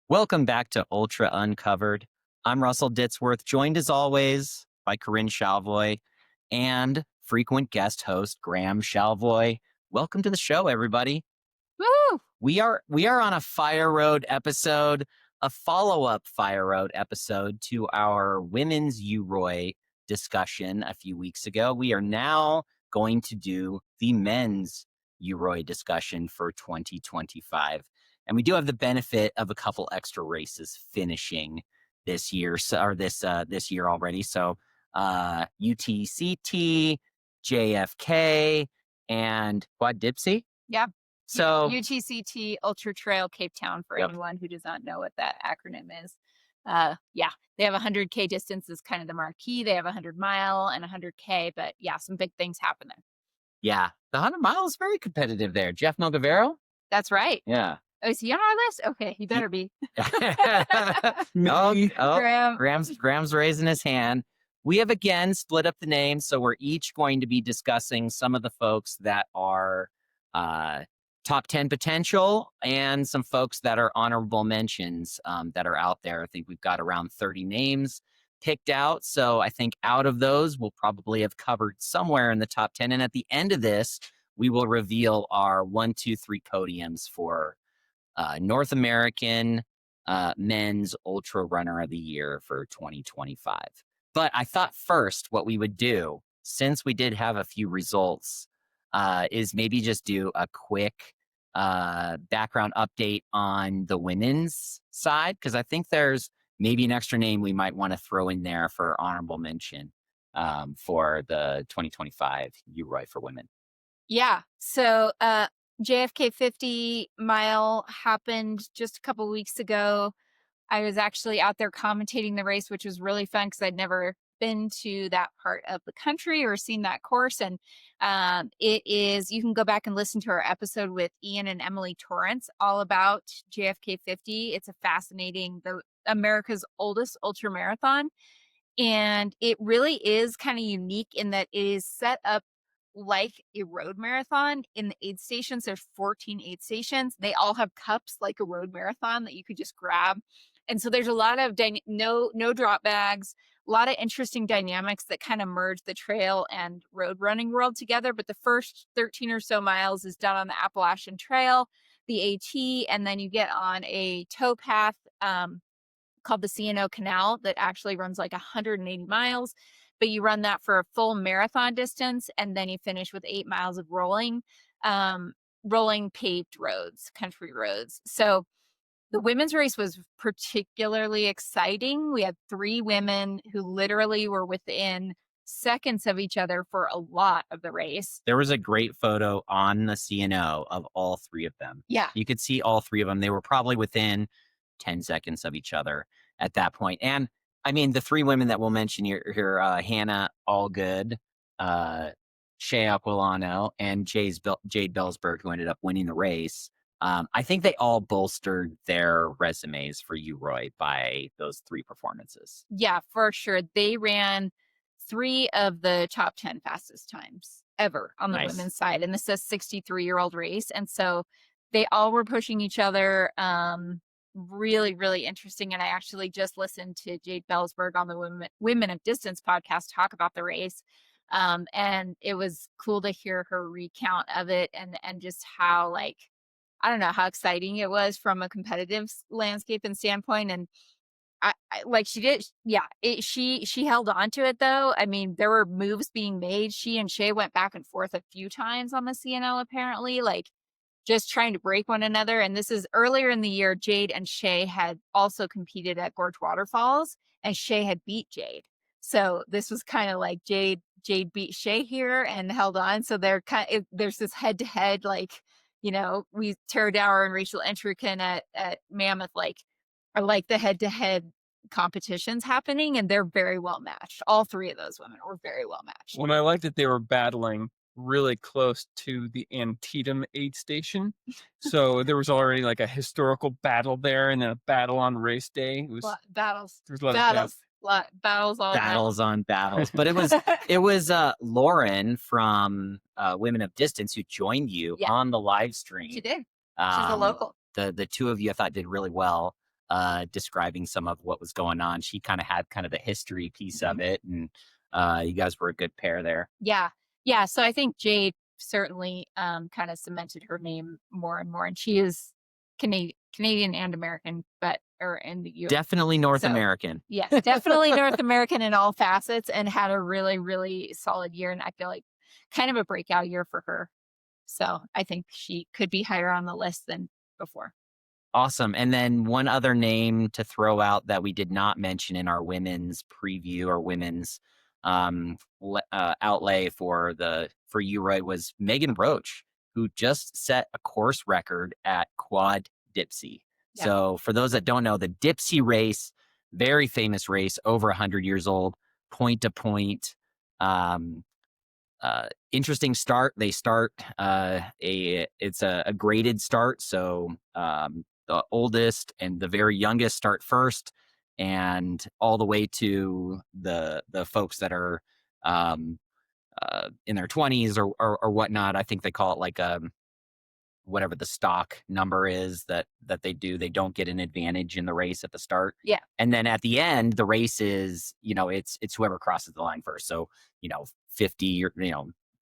Welcome back to Ultra Uncovered. I'm Russell Ditzworth, joined as always by Corinne Shalvoy and frequent guest host Graham Shalvoy. Welcome to the show, everybody. Woo! We are on a Fire Road episode, a follow-up Fire Road episode to our women's UROY discussion a few weeks ago. We are now going to do the men's UROY discussion for 2025. And we do have the benefit of a couple extra races finishing this year, this year already. So UTCT, JFK, and Quad Dipsy. Yeah. So UTCT Ultra Trail Cape Town for anyone who does not know what that acronym is. They have 100K distance is kind of the marquee. They have 100-mile and 100K, but yeah, some big things happen there. Yeah, the 100-mile is very competitive there. Jeff Mogavero? That's right. Yeah. Oh, is he on our list? Okay, he better be. Graham's raising his hand. We have again split up the names, so we're each going to be discussing some of the folks that are top 10 potential and some folks that are honorable mentions that are out there. I think we've got around 30 names picked out. So I think out of those, we'll probably have covered somewhere in the top 10. And at the end of this, we will reveal our 1, 2, 3 podiums for North American men's ultra runner of the year for 2025. But I thought first what we would do, since we did have a few results, is maybe just do a quick background update on the women's side, because I think there's maybe an extra name we might want to throw in there for honorable mention for the 2025 UROY for women. Yeah. So JFK 50-mile happened just a couple weeks ago. I was actually out there commentating the race, which was really fun because I'd never been to that part of the country or seen that course. And you can go back and listen to our episode with Ian and Emily Torrance all about JFK 50. It's a fascinating, America's oldest ultra marathon. And it really is kind of unique in that it is set up like a road marathon. In the aid stations, there's 14 aid stations. They all have cups like a road marathon that you could just grab. And so there's a lot of no drop bags, a lot of interesting dynamics that kind of merge the trail and road running world together. But the first 13 or so miles is done on the Appalachian Trail, the AT, and then you get on a tow path called the C&O Canal that actually runs like 180 miles. But you run that for a full marathon distance, and then you finish with 8 miles of rolling paved roads, country roads. So the women's race was particularly exciting. We had 3 women who literally were within seconds of each other for a lot of the race. There was a great photo on the C&O of all 3 of them. Yeah. You could see all 3 of them. They were probably within 10 seconds of each other at that point. And I mean, the 3 women that we'll mention here, Hannah Allgood, Shea Aquilano, and Jade Bellsberg, who ended up winning the race. I think they all bolstered their resumes for UROY by those 3 performances. Yeah, for sure. They ran 3 of the top 10 fastest times ever on the women's side. And this is a 63-year-old race. And so they all were pushing each other. Really, really interesting. And I actually just listened to Jade Bellsberg on the Women of Distance podcast talk about the race. And it was cool to hear her recount of it and just how, like, I don't know, how exciting it was from a competitive landscape and standpoint. And I like she did. Yeah. She held on to it though. I mean, there were moves being made. She and Shea went back and forth a few times on the C&O apparently, like just trying to break one another. And this is earlier in the year, Jade and Shea had also competed at Gorge Waterfalls and Shea had beat Jade. So this was kind of like Jade beat Shea here and held on. So there's this head to head, like, you know, Tara Dower and Rachel Entrekin at Mammoth, like, are like the head to head competitions happening, and they're very well matched. All 3 of those women were very well matched. When I liked that they were battling really close to the Antietam aid station. So there was already like a historical battle there and then a battle on race day. It was battles. There was a lot of death. Battles on battles. But it was Lauren from Women of Distance who joined you on the live stream. She did. She's a local. The 2 of you I thought did really well. describing some of what was going on. She kind of had kind of the history piece of it, and you guys were a good pair there. Yeah. Yeah. So I think Jade certainly kind of cemented her name more and more. And she is Canadian and American, but or in the US. Definitely North So, American. Yes, definitely North American in all facets, and had a really, really solid year. And I feel like kind of a breakout year for her. So I think she could be higher on the list than before. Awesome. And then one other name to throw out that we did not mention in our women's preview or women's outlay for UROY was Megan Roach, who just set a course record at Quad Dipsy. Yeah. So for those that don't know, the Dipsy race, very famous race, over 100 years old, point to point. Interesting start. They start it's a graded start. So the oldest and the very youngest start first, and all the way to the folks that are in their 20s or whatnot. I think they call it like whatever the stock number is that they do. They don't get an advantage in the race at the start. Yeah. And then at the end, the race is, it's whoever crosses the line first. So, 50 or,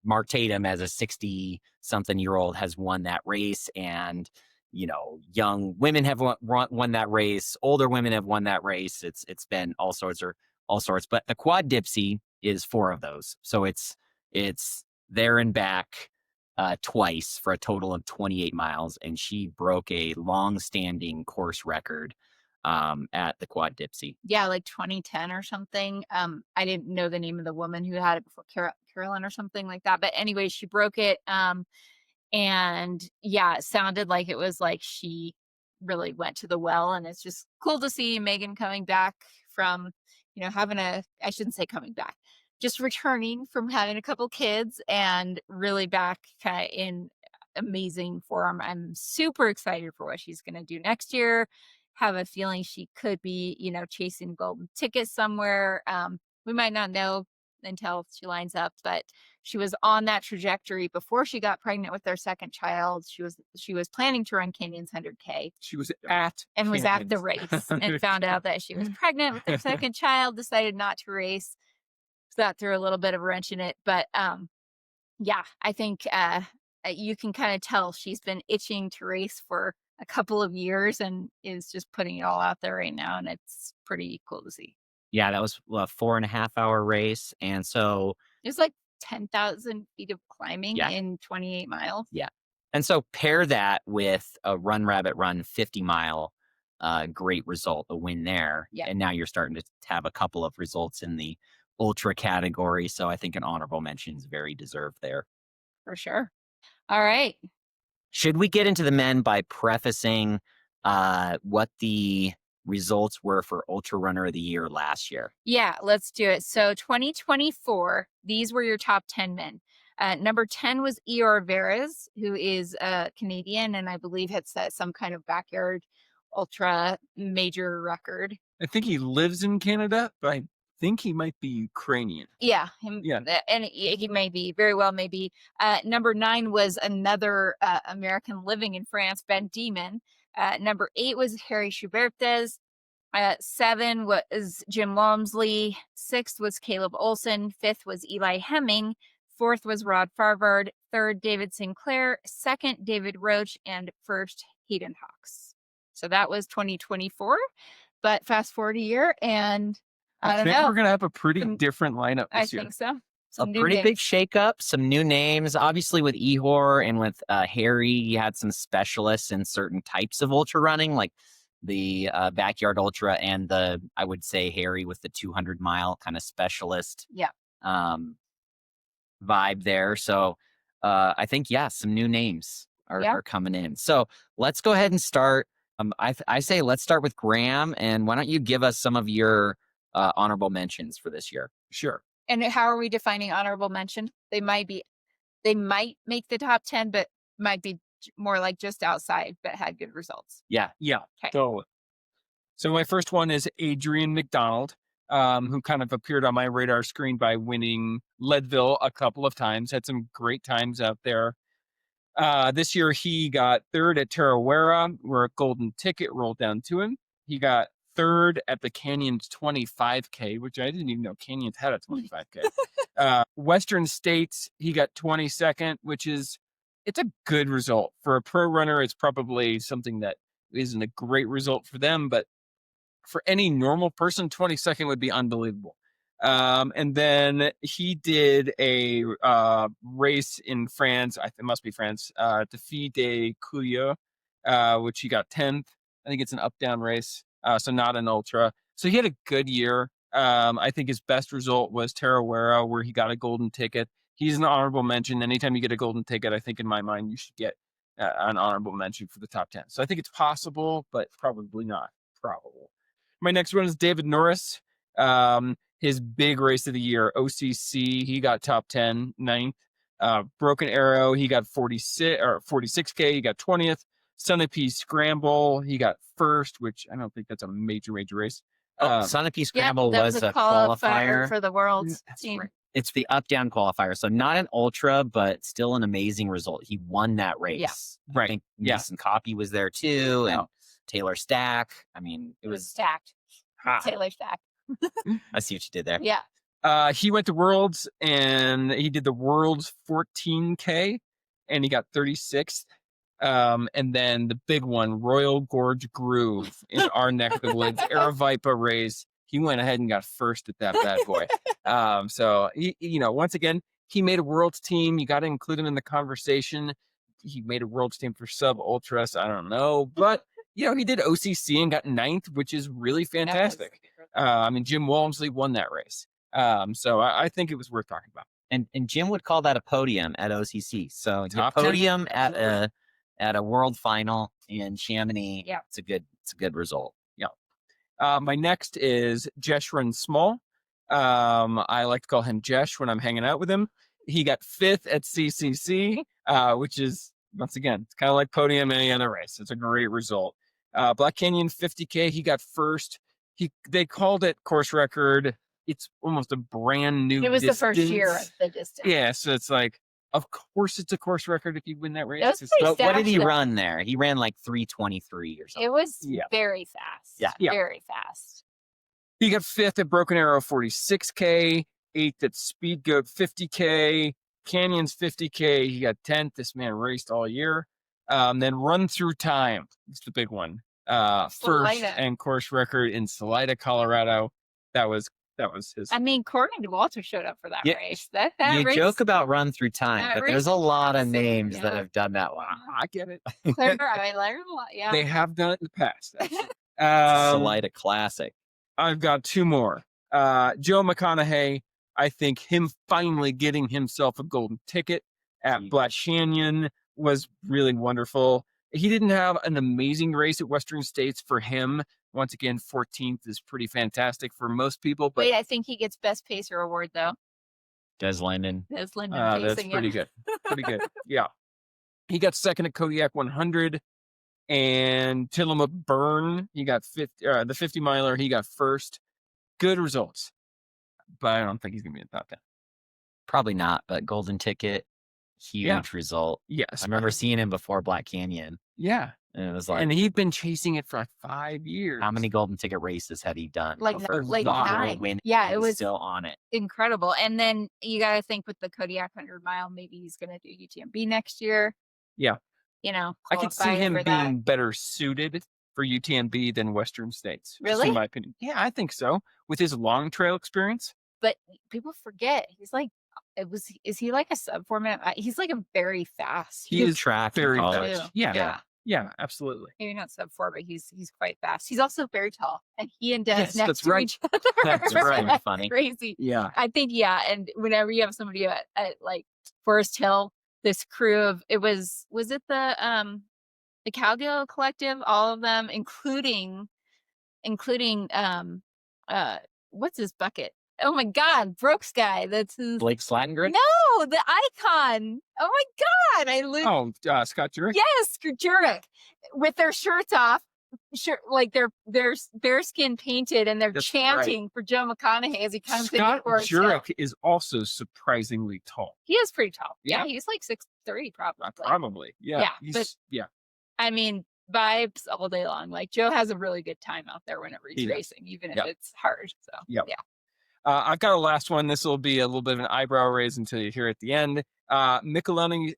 Mark Tatum as a 60 something year old has won that race, and, young women have won that race. Older women have won that race. It's been all sorts, but the Quad Dipsy is 4 of those. So it's there and back twice for a total of 28 miles. And she broke a long-standing course record at the Quad Dipsy. Yeah, like 2010 or something. I didn't know the name of the woman who had it before, Carolyn or something like that. But anyway, she broke it. And yeah, it sounded like it was like she really went to the well. And it's just cool to see Megan coming back from, I shouldn't say coming back, just returning from having a couple kids and really back kind of in amazing form. I'm super excited for what she's going to do next year. Have a feeling she could be, chasing golden tickets somewhere. We might not know until she lines up, but she was on that trajectory before she got pregnant with their second child. She was planning to run Canyon's 100K. She was at the race and found out that she was pregnant with their second child, decided not to race. So that threw a little bit of a wrench in it. But yeah, I think you can kind of tell she's been itching to race for a couple of years and is just putting it all out there right now. And it's pretty cool to see. Yeah, that was a 4.5 hour race. And so it was like 10,000 feet of climbing in 28 miles. Yeah. And so pair that with a Run Rabbit Run 50 mile, great result, a win there. Yeah. And now you're starting to have a couple of results in the ultra category. So I think an honorable mention is very deserved there. For sure. All right. Should we get into the men by prefacing what the results were for Ultra Runner of the Year last year? Yeah, let's do it. So 2024, these were your top 10 men. Number 10 was Eeyore Veras, who is a Canadian and I believe had set some kind of backyard ultra major record. I think he lives in Canada, but I think he might be Ukrainian. Yeah. Yeah. And he may be, very well may be. Number 9 was another American living in France, Ben Demon. Number 8 was Harry Schubertes. 7 was Jim Walmsley. 6th was Caleb Olson. 5th was Eli Hemming. 4th was Rod Farvard. 3rd, David Sinclair. 2nd, David Roach. And 1st, Hayden Hawks. So that was 2024. But fast forward a year, and I don't know. We're going to have a pretty different lineup this year. I think so. A pretty big shakeup, some new names. Obviously, with Ehor and with Harry, you had some specialists in certain types of ultra running, like the backyard ultra and I would say Harry with the 200 mile kind of specialist vibe there. So I think, some new names are coming in. So let's go ahead and start. I say let's start with Graham. And why don't you give us some of your honorable mentions for this year? Sure. And how are we defining honorable mention? They might make the top 10, but might be more like just outside, but had good results. Yeah. Okay. So my first one is Adrian McDonald, who kind of appeared on my radar screen by winning Leadville a couple of times. Had some great times out there. This year he got 3rd at Tarawera, where a golden ticket rolled down to him. He got third at the Canyons 25K, which I didn't even know Canyons had a 25K. Western States, he got 22nd, which it's a good result. For a pro runner, it's probably something that isn't a great result for them, but for any normal person, 22nd would be unbelievable. And then he did a race in France. It must be France. Défi des Couilles, which he got 10th. I think it's an up-down race, so not an ultra. So he had a good year. I think his best result was Tarawera, where he got a golden ticket. He's an honorable mention. Anytime you get a golden ticket, I think in my mind you should get an honorable mention for the top 10. So I think it's possible, but probably not probable. My next one is David Norris. His big race of the year, OCC, he got top 10, 9th. Broken Arrow, he got 46K, he got 20th. Sunapee Scramble, he got first, which I don't think that's a major race. Sunapee Scramble that was a qualifier qualifier for the World's That's team. right. It's the up-down qualifier, so not an ultra, but still an amazing result. He won that race. Yeah. I think Mason Copy was there too, and Taylor Stack. I mean, It was stacked. Taylor stacked. I see what you did there. Yeah. He went to Worlds and he did the Worlds 14K and he got 36th. And then the big one, Royal Gorge Groove in our neck of the woods, Aravaipa race. He went ahead and got first at that bad boy. So he, once again, he made a Worlds team. You got to include him in the conversation. He made a Worlds team for sub ultras. I don't know, but he did OCC and got 9th, which is really fantastic. Jim Walmsley won that race. So I think it was worth talking about. And Jim would call that a podium at OCC. So a Top podium at a world final in Chamonix. Yeah. It's a good result. Yeah. My next is Jeshurun Small. I like to call him Jesh when I'm hanging out with him. He got 5th at CCC, which is, once again, it's kind of like podium any other race. It's a great result. Black Canyon 50K, he got first. They called it course record. It's almost a brand new It was distance. the first year of the distance. Yeah, so it's like, of course it's a course record if you win that race. It was pretty But what did he stacked, though. run there? He ran like 3:23 or something. It was Yeah. very fast. Yeah. Very fast. He got 5th at Broken Arrow 46K, 8th at Speed Goat 50K, Canyons 50K. He got 10th. This man raced all year. Then Run Through Time. It's the big one. First Salida. and course record in Salida, Colorado. That was his. Courtney DeWalter showed up for that Yeah. race. That You race, joke about Run Through Time, that but race there's a was lot of awesome. names that Yeah. have done that one. I get it. Claire, I learned a lot. Yeah. They have done it in the past. Actually. Salida Classic. I've got 2 more. Joe McConaughey, I think him finally getting himself a golden ticket at Black Canyon was really wonderful. He didn't have an amazing race at Western States for him. Once again, 14th is pretty fantastic for most people. But Wait, I think he gets Best Pacer award, though. Des Linden. There's Lyndon that's pacing pretty him. good. Pretty good. Yeah. He got 2nd at Kodiak 100. And Tillamook Burn, he got the 50 miler, he got 1st. Good results. But I don't think he's going to be in the top 10. Probably not, but golden ticket, huge result. Yes. I remember seeing him before Black Canyon. Yeah. And it was like, And he'd been chasing it for like 5 years. how many golden ticket races had he done? Like before like he really 9. win? Yeah, it He's was still on it. incredible. And then you got to think with the Kodiak 100 mile, maybe he's going to do UTMB next year. Yeah. I I could see him being better suited for UTMB than Western States. just Really? in my opinion. Yeah, I think so. With his long trail experience. But people forget he's like, is he like a sub 4 minute? He's like a very fast. He is track in very college. fast. Yeah. Yeah. Yeah, absolutely. Maybe not sub 4, but he's quite fast. He's also very tall, and he and Des Yes, next that's to right. each other. That's right. Funny. Crazy. Yeah. I think and whenever you have somebody at like Forest Hill, this crew of was it the Cowgill Collective, all of them, including what's his bucket? Oh my God, Brooks guy. That's his. Blake Slatengren? No, the icon. Oh my God, I lose. Oh, Scott Jurek? Yes, Jurek, with their shirts off, like they're bearskin painted, and they're That's chanting for Joe McConaughey as he comes in. Scott Forest Hill. Jurek is also surprisingly tall. He is pretty tall. Yeah. Yeah, he's like 6'3", probably. Probably. Yeah. Yeah, He's, but- yeah. I mean, vibes all day long. Like Joe has a really good time out there whenever he's He does. racing, even if Yep. it's hard. So Yep. yeah. I've got a last one. This will be a little bit of an eyebrow raise until you hear at the end. Michelino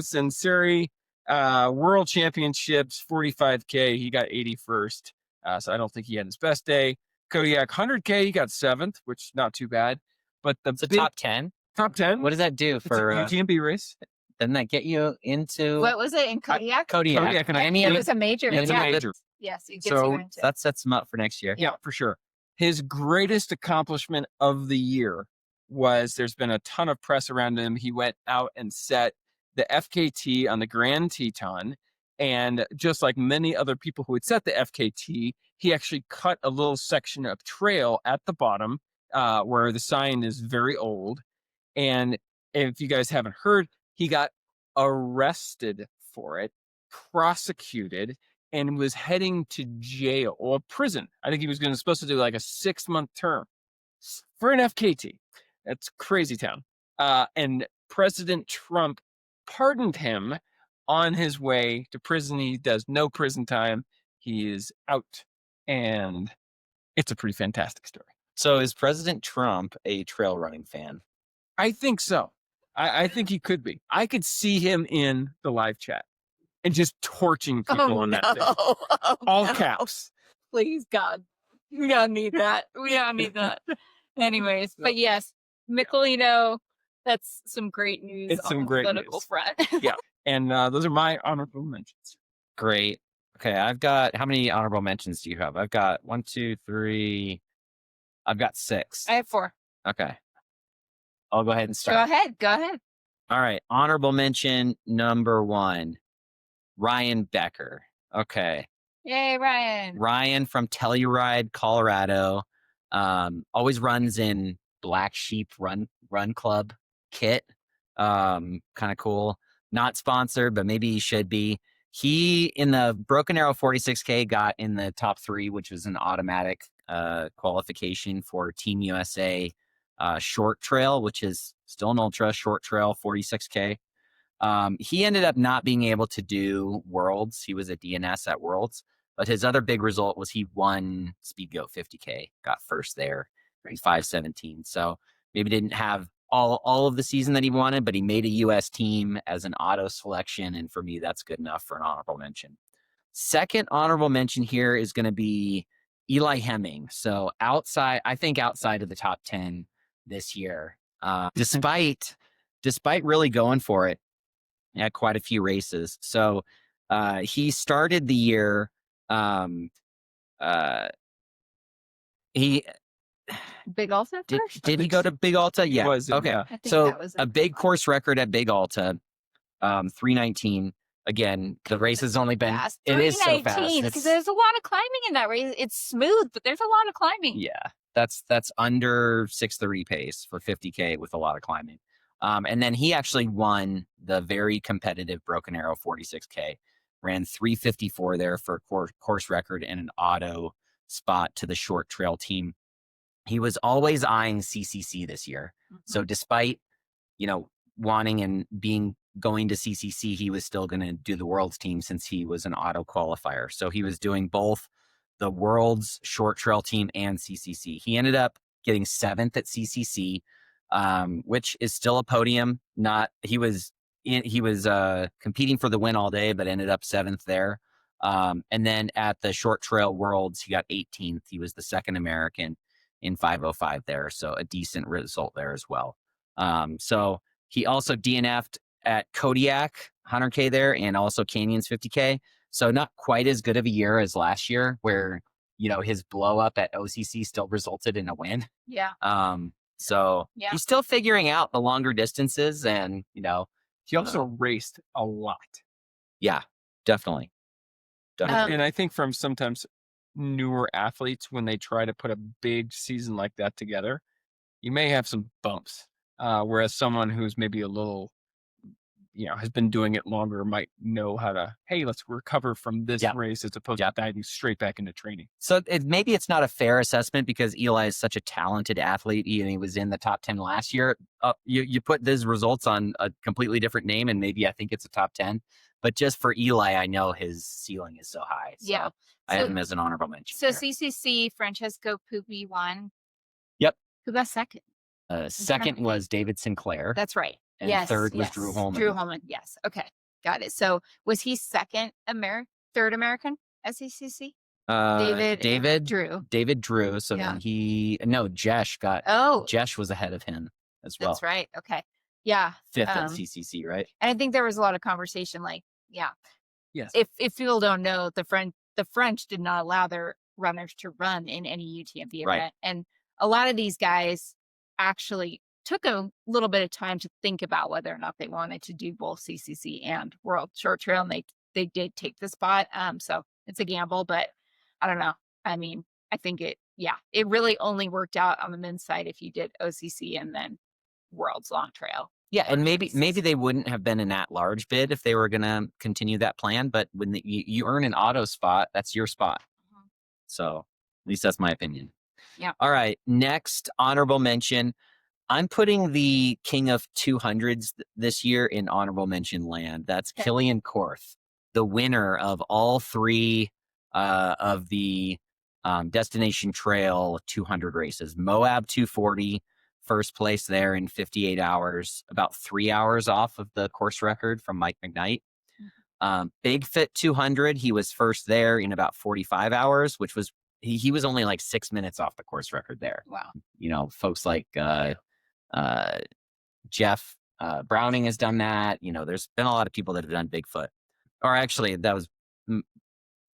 Sensuri, World Championships, 45K. He got 81st. So I don't think he had his best day. Kodiak 100K, he got 7th, which is not too bad. But It's a top 10. Top 10. What does that do It's for a UTMB race? doesn't that get you into What was it in Kodiak? Kodiak? and Any It of was a major. It's yeah. a major. Yes, it gets So you into. that sets him up for next year. Yeah, for sure. His greatest accomplishment of the year was there's been a ton of press around him. He went out and set the FKT on the Grand Teton. And just like many other people who had set the FKT, he actually cut a little section of trail at the bottom where the sign is very old. And if you guys haven't heard, he got arrested for it, prosecuted, and was heading to jail or prison. I think he was supposed to do like a 6-month term for an FKT. That's crazy town. And President Trump pardoned him on his way to prison. He does no prison time. He is out. And it's a pretty fantastic story. So is President Trump a trail running fan? I think so. I think he could be. I could see him in the live chat and just torching people on that thing. All caps. Please, God. We don't need that. We don't need that. Anyways, but yes, Michelino, that's some great news It's on some the great political news. front. Yeah. And those are my honorable mentions. Great. Okay, I've got, how many honorable mentions do you have? I've got 1, 2, 3. I've got 6. I have 4. Okay. I'll go ahead and Go start. ahead. Go ahead. All right. Honorable mention number 1, Ryan Becker. Okay. Yay, Ryan. Ryan from Telluride, Colorado. Always runs in Black Sheep Run Club kit. Kind of cool. Not sponsored, but maybe he should be. He, in the Broken Arrow 46K, got in the top 3, which was an automatic qualification for Team USA short trail, which is still an ultra short trail 46K. He ended up not being able to do Worlds. He was a DNS at Worlds, but his other big result was he won Speedgoat 50K, got first there, 5:17. So maybe didn't have all of the season that he wanted, but he made a US team as an auto selection. And for me, that's good enough for an honorable mention. Second honorable mention here is going to be Eli Hemming. So I think outside of the top 10 this year, despite really going for it at quite a few races. So he started the year, he Big Alta first? did he go to Big Alta? Yeah. Was, okay. yeah. I think So that was a big course record at Big Alta, 3:19. Again, the race has only been, fast. it is so 3:19, fast. because there's a lot of climbing in that race. It's smooth, but there's a lot of climbing. Yeah, that's under 6:30 pace for 50K with a lot of climbing. And then he actually won the very competitive Broken Arrow 46K, ran 3:54 there for a course record and an auto spot to the short trail team. He was always eyeing CCC this year. So despite, wanting and going to CCC, he was still going to do the Worlds team since he was an auto qualifier. So he was doing both the Worlds short trail team and CCC. He ended up getting 7th at CCC, which is still a podium. He was competing for the win all day, but ended up 7th there. And then at the short trail Worlds, he got 18th. He was the second American in 5:05 there. So a decent result there as well. So he also DNF'd at Kodiak 100K there and also Canyons 50K. So not quite as good of a year as last year where, his blow up at OCC still resulted in a win. Yeah. So Yeah. he's still figuring out the longer distances and, He also raced a lot. yeah, definitely. And I think from sometimes newer athletes, when they try to put a big season like that together, you may have some bumps. Whereas someone who's maybe a little, has been doing it longer might know how to, hey, let's recover from this race as opposed to diving straight back into training. So maybe it's not a fair assessment because Eli is such a talented athlete and he was in the top 10 last year. You put these results on a completely different name and maybe I think it's a top 10. But just for Eli, I know his ceiling is so high. So I have him as an honorable mention. So CCC, Francesco Pupi won. Yep. Who got second? Second was David Sinclair. That's right. And third was Drew Holman. Drew Holman, yes. Okay, got it. So was he third American at CCC? David Drew. So then Jesh got. Jesh was ahead of him as well. That's right. Okay. Yeah. Fifth at CCC, right? And I think there was a lot of conversation. Yes. If people don't know, the French did not allow their runners to run in any UTMB event, and a lot of these guys actually took a little bit of time to think about whether or not they wanted to do both CCC and World Short Trail, and they did take the spot. So it's a gamble, but I don't know. I mean, I think it really only worked out on the men's side if you did OCC and then World's Long Trail. Yeah, and maybe they wouldn't have been an at-large bid if they were going to continue that plan. But when you earn an auto spot, that's your spot. Mm-hmm. So at least that's my opinion. Yeah. All right. Next honorable mention. I'm putting the king of 200s this year in honorable mention land. That's Killian Korth, the winner of all three of the Destination Trail 200 races. Moab 240. First place there in 58 hours, about 3 hours off of the course record from Mike McKnight. Big Fit 200, he was first there in about 45 hours, which was, he was only like 6 minutes off the course record there. Wow. Folks like Jeff Browning has done that. There's been a lot of people that have done Bigfoot. Or actually, that was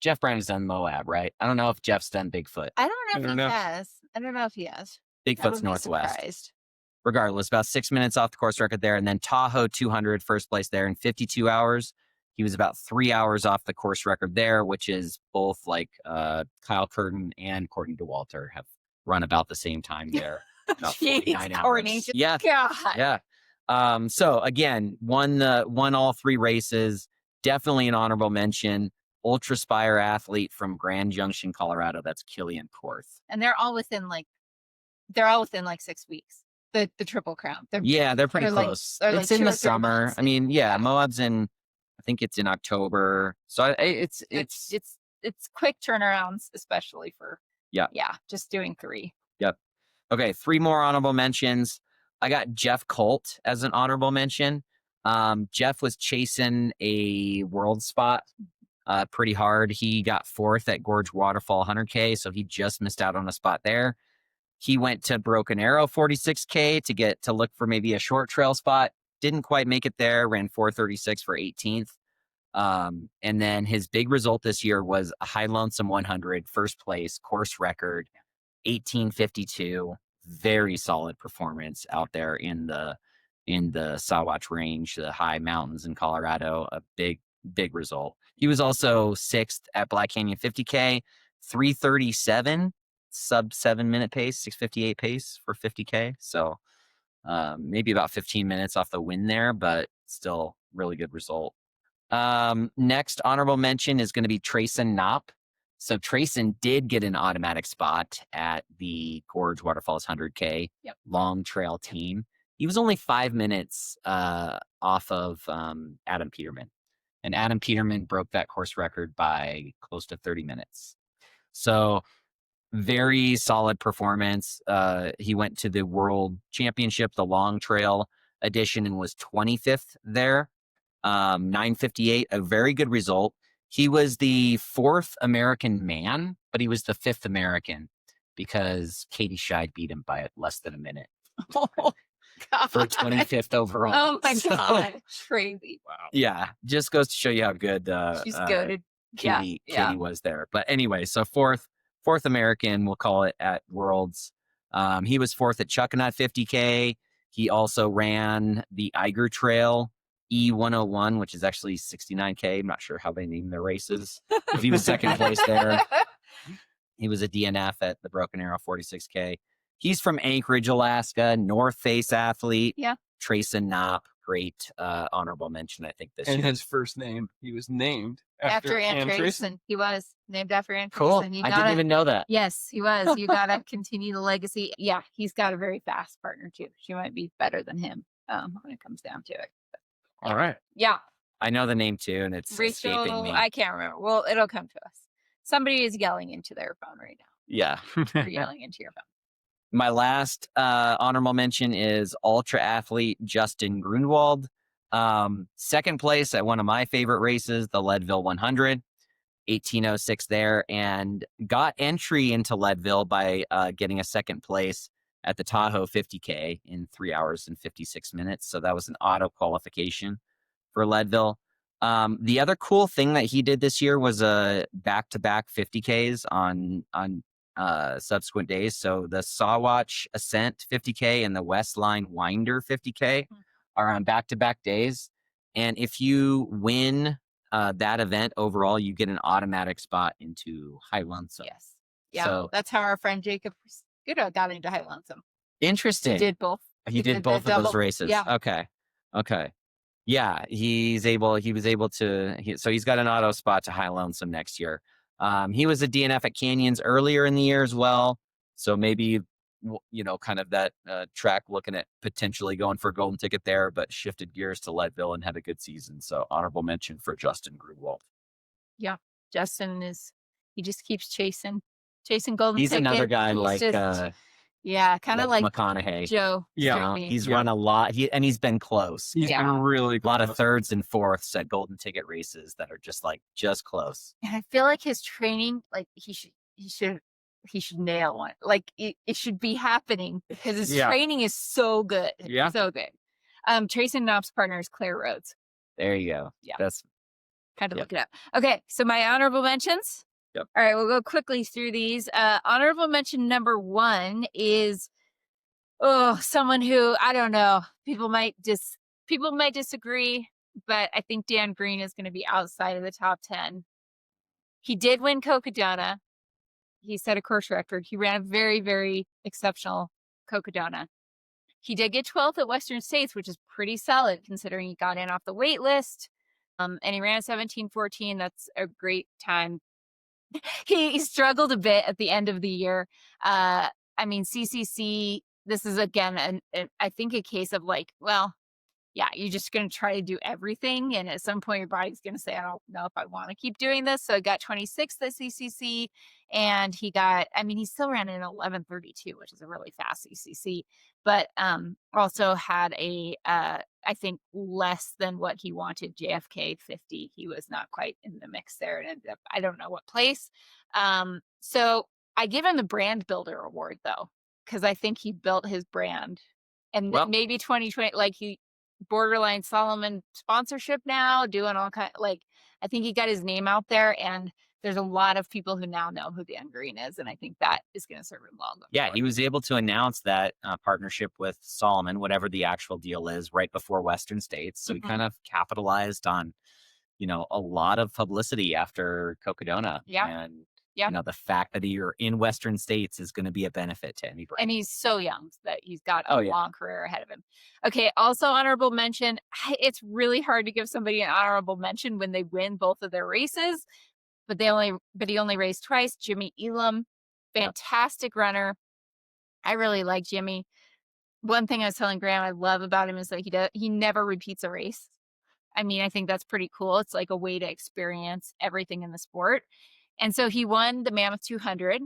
Jeff Browning's done Moab, right? I don't know if Jeff's done Bigfoot. I don't know if he has. I don't know if he has. Bigfoot's Northwest. Regardless, about 6 minutes off the course record there. And then Tahoe 200, first place there in 52 hours. He was about 3 hours off the course record there, which is both like Kyle Curtin and Courtney DeWalter have run about the same time there. About 49 hours. Yeah. God. Yeah. So again, won all three races. Definitely an honorable mention. Ultraspire athlete from Grand Junction, Colorado. That's Killian Korth. And they're all within 6 weeks. The Triple Crown. They're pretty close. It's in the summer. Months. I mean, Moab's I think it's in October. So it's quick turnarounds, especially for just doing three. Yep. Okay, three more honorable mentions. I got Jeff Colt as an honorable mention. Jeff was chasing a world spot pretty hard. He got fourth at Gorge Waterfall 100K, so he just missed out on a spot there. He went to Broken Arrow 46K to look for maybe a short trail spot. Didn't quite make it there. Ran 4:36 for 18th. And then his big result this year was a High Lonesome 100, first place, course record, 18:52. Very solid performance out there in the Sawatch Range, the high mountains in Colorado. A big result. He was also sixth at Black Canyon 50K, 3:37. Sub 7 minute pace, 6:58 pace for 50K. So maybe about 15 minutes off the win there, but still really good result. Next honorable mention is going to be Trayson Knopp. So Trayson did get an automatic spot at the Gorge Waterfalls 100K long trail team. He was only 5 minutes off of Adam Peterman. And Adam Peterman broke that course record by close to 30 minutes. So very solid performance. He went to the World Championship, the Long Trail edition, and was 25th there. 9:58, a very good result. He was the fourth American man, but he was the fifth American because Katie Scheid beat him by less than a minute. Oh, God. For 25th overall. Oh my God. Crazy. Wow. Yeah. Just goes to show you how good she's good. Katie was there. But anyway, so fourth American, we'll call it, at Worlds. He was fourth at Chuckanut 50K. He also ran the Eiger Trail E101, which is actually 69K. I'm not sure how they name their races. But he was second place there. He was a DNF at the Broken Arrow 46K. He's from Anchorage, Alaska, North Face athlete. Yeah. Trayson Knopp. great honorable mention, I think, this And year. his first name, he was named After Ann Ann Trason. Trason. He was named after Ann Cool. Trason. I didn't even know that. Yes, he was. You got to continue the legacy. Yeah, he's got a very fast partner too. She might be better than him when it comes down to it. All right. Yeah. I know the name too, and it's escaping Rachel, me. I can't remember. Well, it'll come to us. Somebody is yelling into their phone right now. Yeah. You're yelling into your phone. My last honorable mention is ultra athlete Justin Grunwald. Second place at one of my favorite races, the Leadville 100, 18:06 there, and got entry into Leadville by getting a second place at the Tahoe 50K in 3 hours and 56 minutes. So that was an auto qualification for Leadville. The other cool thing that he did this year was a back-to-back 50Ks on subsequent days. So the Sawatch Ascent 50K and the Westline Winder 50K are on back-to-back days. And if you win that event overall, you get an automatic spot into High Lonesome. Yes. Yeah. So that's how our friend Jacob Scudo got into High Lonesome. interesting. He did both. He did both of those races. Yeah. Okay. Yeah, he was able to, so he's got an auto spot to High Lonesome next year. He was a DNF at Canyons earlier in the year as well. So maybe, kind of that track looking at potentially going for a golden ticket there, but shifted gears to Leadville and had a good season. So honorable mention for Justin Grunwald. Yeah. Justin he just keeps chasing golden He's ticket. another guy He's like, just, kind of like McConaughey. Joe. Yeah. He's run a lot. He's been close. He's been really a lot of thirds and fourths at golden ticket races that are just close. And I feel like his training, like he should nail one. Like it should be happening because his training is so good. Yeah. So good. Trace and Knopf's partner is Claire Rhodes. There you go. Yeah. That's kind of look it up. Okay. So my honorable mentions. Yep. All right. We'll go quickly through these. Honorable mention number 1 is, someone who, I don't know, people might disagree, but I think Dan Green is going to be outside of the top 10. He did win Cocodona. He set a course record. He ran a very, very exceptional Cocodona. He did get 12th at Western States, which is pretty solid considering he got in off the wait list. And he ran 17:14. That's a great time. He struggled a bit at the end of the year. CCC, this is again, I think a case of like, well, yeah, you're just going to try to do everything. And at some point, your body's going to say, I don't know if I want to keep doing this. So I got 26th at CCC, and he still ran in 11:32, which is a really fast CCC, but also had I think less than what he wanted JFK 50. He was not quite in the mix there, and ended up, I don't know what place. So I give him the brand builder award though, because I think he built his brand, and maybe 2020, like he borderline Solomon sponsorship now, doing all kind, like I think he got his name out there, and there's a lot of people who now know who Dan Green is, and I think that is going to serve him well. Yeah, he was able to announce that partnership with Solomon, whatever the actual deal is, right before Western States. So he kind of capitalized on, a lot of publicity after Cocodona. Yeah. And yeah. The fact that you're in Western States is going to be a benefit to any brand. And he's so young that he's got a long career ahead of him. Okay, also honorable mention. It's really hard to give somebody an honorable mention when they win both of their races, but he only raced twice. Jimmy Elam, fantastic runner. I really like Jimmy. One thing I was telling Graham I love about him is that he never repeats a race. I think that's pretty cool. It's like a way to experience everything in the sport. And so he won the Mammoth 200,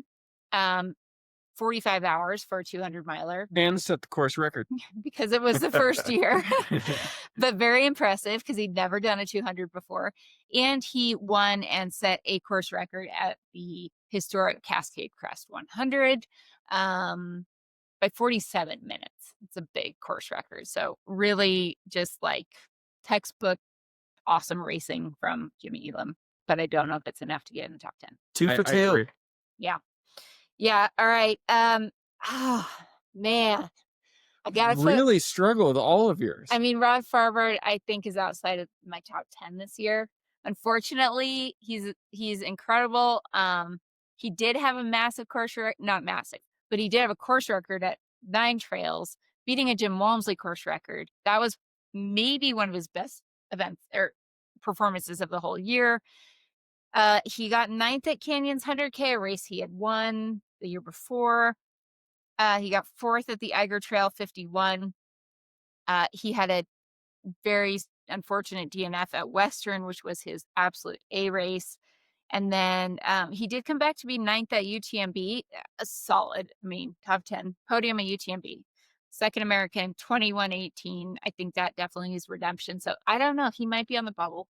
45 hours for a 200 miler. And set the course record. Because it was the first year. But very impressive because he'd never done a 200 before. And he won and set a course record at the historic Cascade Crest 100 by 47 minutes. It's a big course record. So really just like textbook awesome racing from Jimmy Elam. But I don't know if it's enough to get in the top 10. 2 for 2. Yeah. Yeah. All right. Oh man. I gotta really struggle with all of yours. Rod Farber, I think, is outside of my top 10 this year. Unfortunately, he's incredible. He did have a massive course record, not massive, but he did have a course record at 9 trails, beating a Jim Walmsley course record. That was maybe one of his best events or performances of the whole year. He got 9th at Canyon's 100K, a race he had won the year before. He got 4th at the Eiger Trail 51. He had a very unfortunate DNF at Western, which was his absolute A race. And then he did come back to be 9th at UTMB, a solid, top 10 podium at UTMB. Second American, 21-18. I think that definitely is redemption. So I don't know. He might be on the bubble.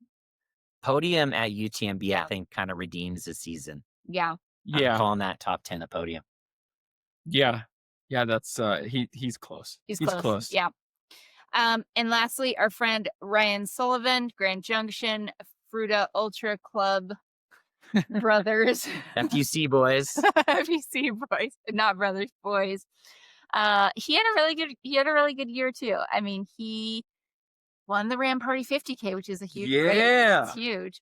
Podium at UTMB, I think, kind of redeems the season. Yeah. I'm calling that top 10 a podium. Yeah. Yeah, that's he's close. He's close. Yeah. And lastly, our friend Ryan Sullivan, Grand Junction, Fruta Ultra Club brothers. FUC boys. FUC boys, not brothers, boys. He had a really good year too. I mean, he won the Ram Party 50K, which is a huge race. It's huge.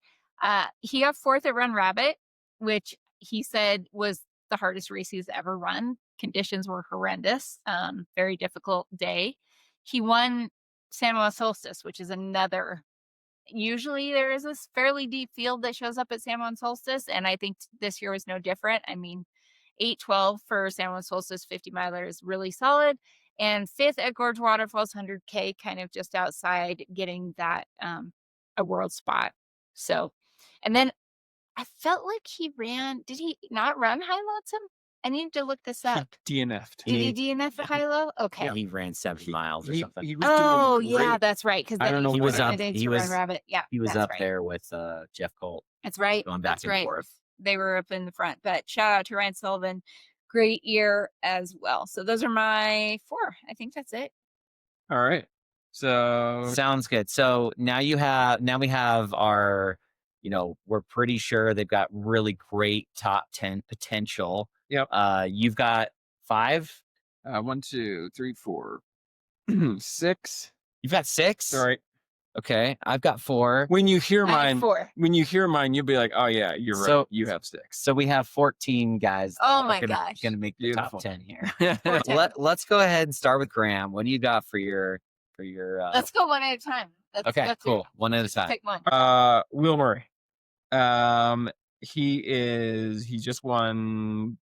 He got 4th at Run Rabbit, which he said was the hardest race he's ever run. Conditions were horrendous. Very difficult day. He won San Juan Solstice, which is another. Usually there is this fairly deep field that shows up at San Juan Solstice, and I think this year was no different. I mean, 8:12 for San Juan Solstice 50 miler is really solid, and 5th at Gorge Waterfalls 100K, kind of just outside getting that a world spot. So, and then I felt like he ran. Did he not run High Lonesome? I need to look this up. DNF'd. Did he DNF at High Low? Okay. Yeah, he ran 70 miles or something. He was doing yeah, great. that's right. Because I don't know he was up. Run Rabbit. Yeah, he was that's up right. there with Jeff Colt. That's right. Going back that's and right. forth. They were up in the front. But shout out to Ryan Sullivan. Great year as well. So those are my 4. I think that's it. All right. So Sounds good. So now we have our, we're pretty sure they've got really great top 10 potential. Yep. You've got 5. 1, 2, 3, 4, 6. You've got 6. All right. Okay. I've got 4. When you hear I have mine, 4. you'll be like, oh yeah, you're So- right. You have 6. So we have 14 guys. Oh that my are gosh. Going to make the Beautiful. top 10 here. 10. Let's go ahead and start with Graham. What do you got for your? Let's go one at a time. Okay, cool. One at a time. Pick one. Will Murray. He just won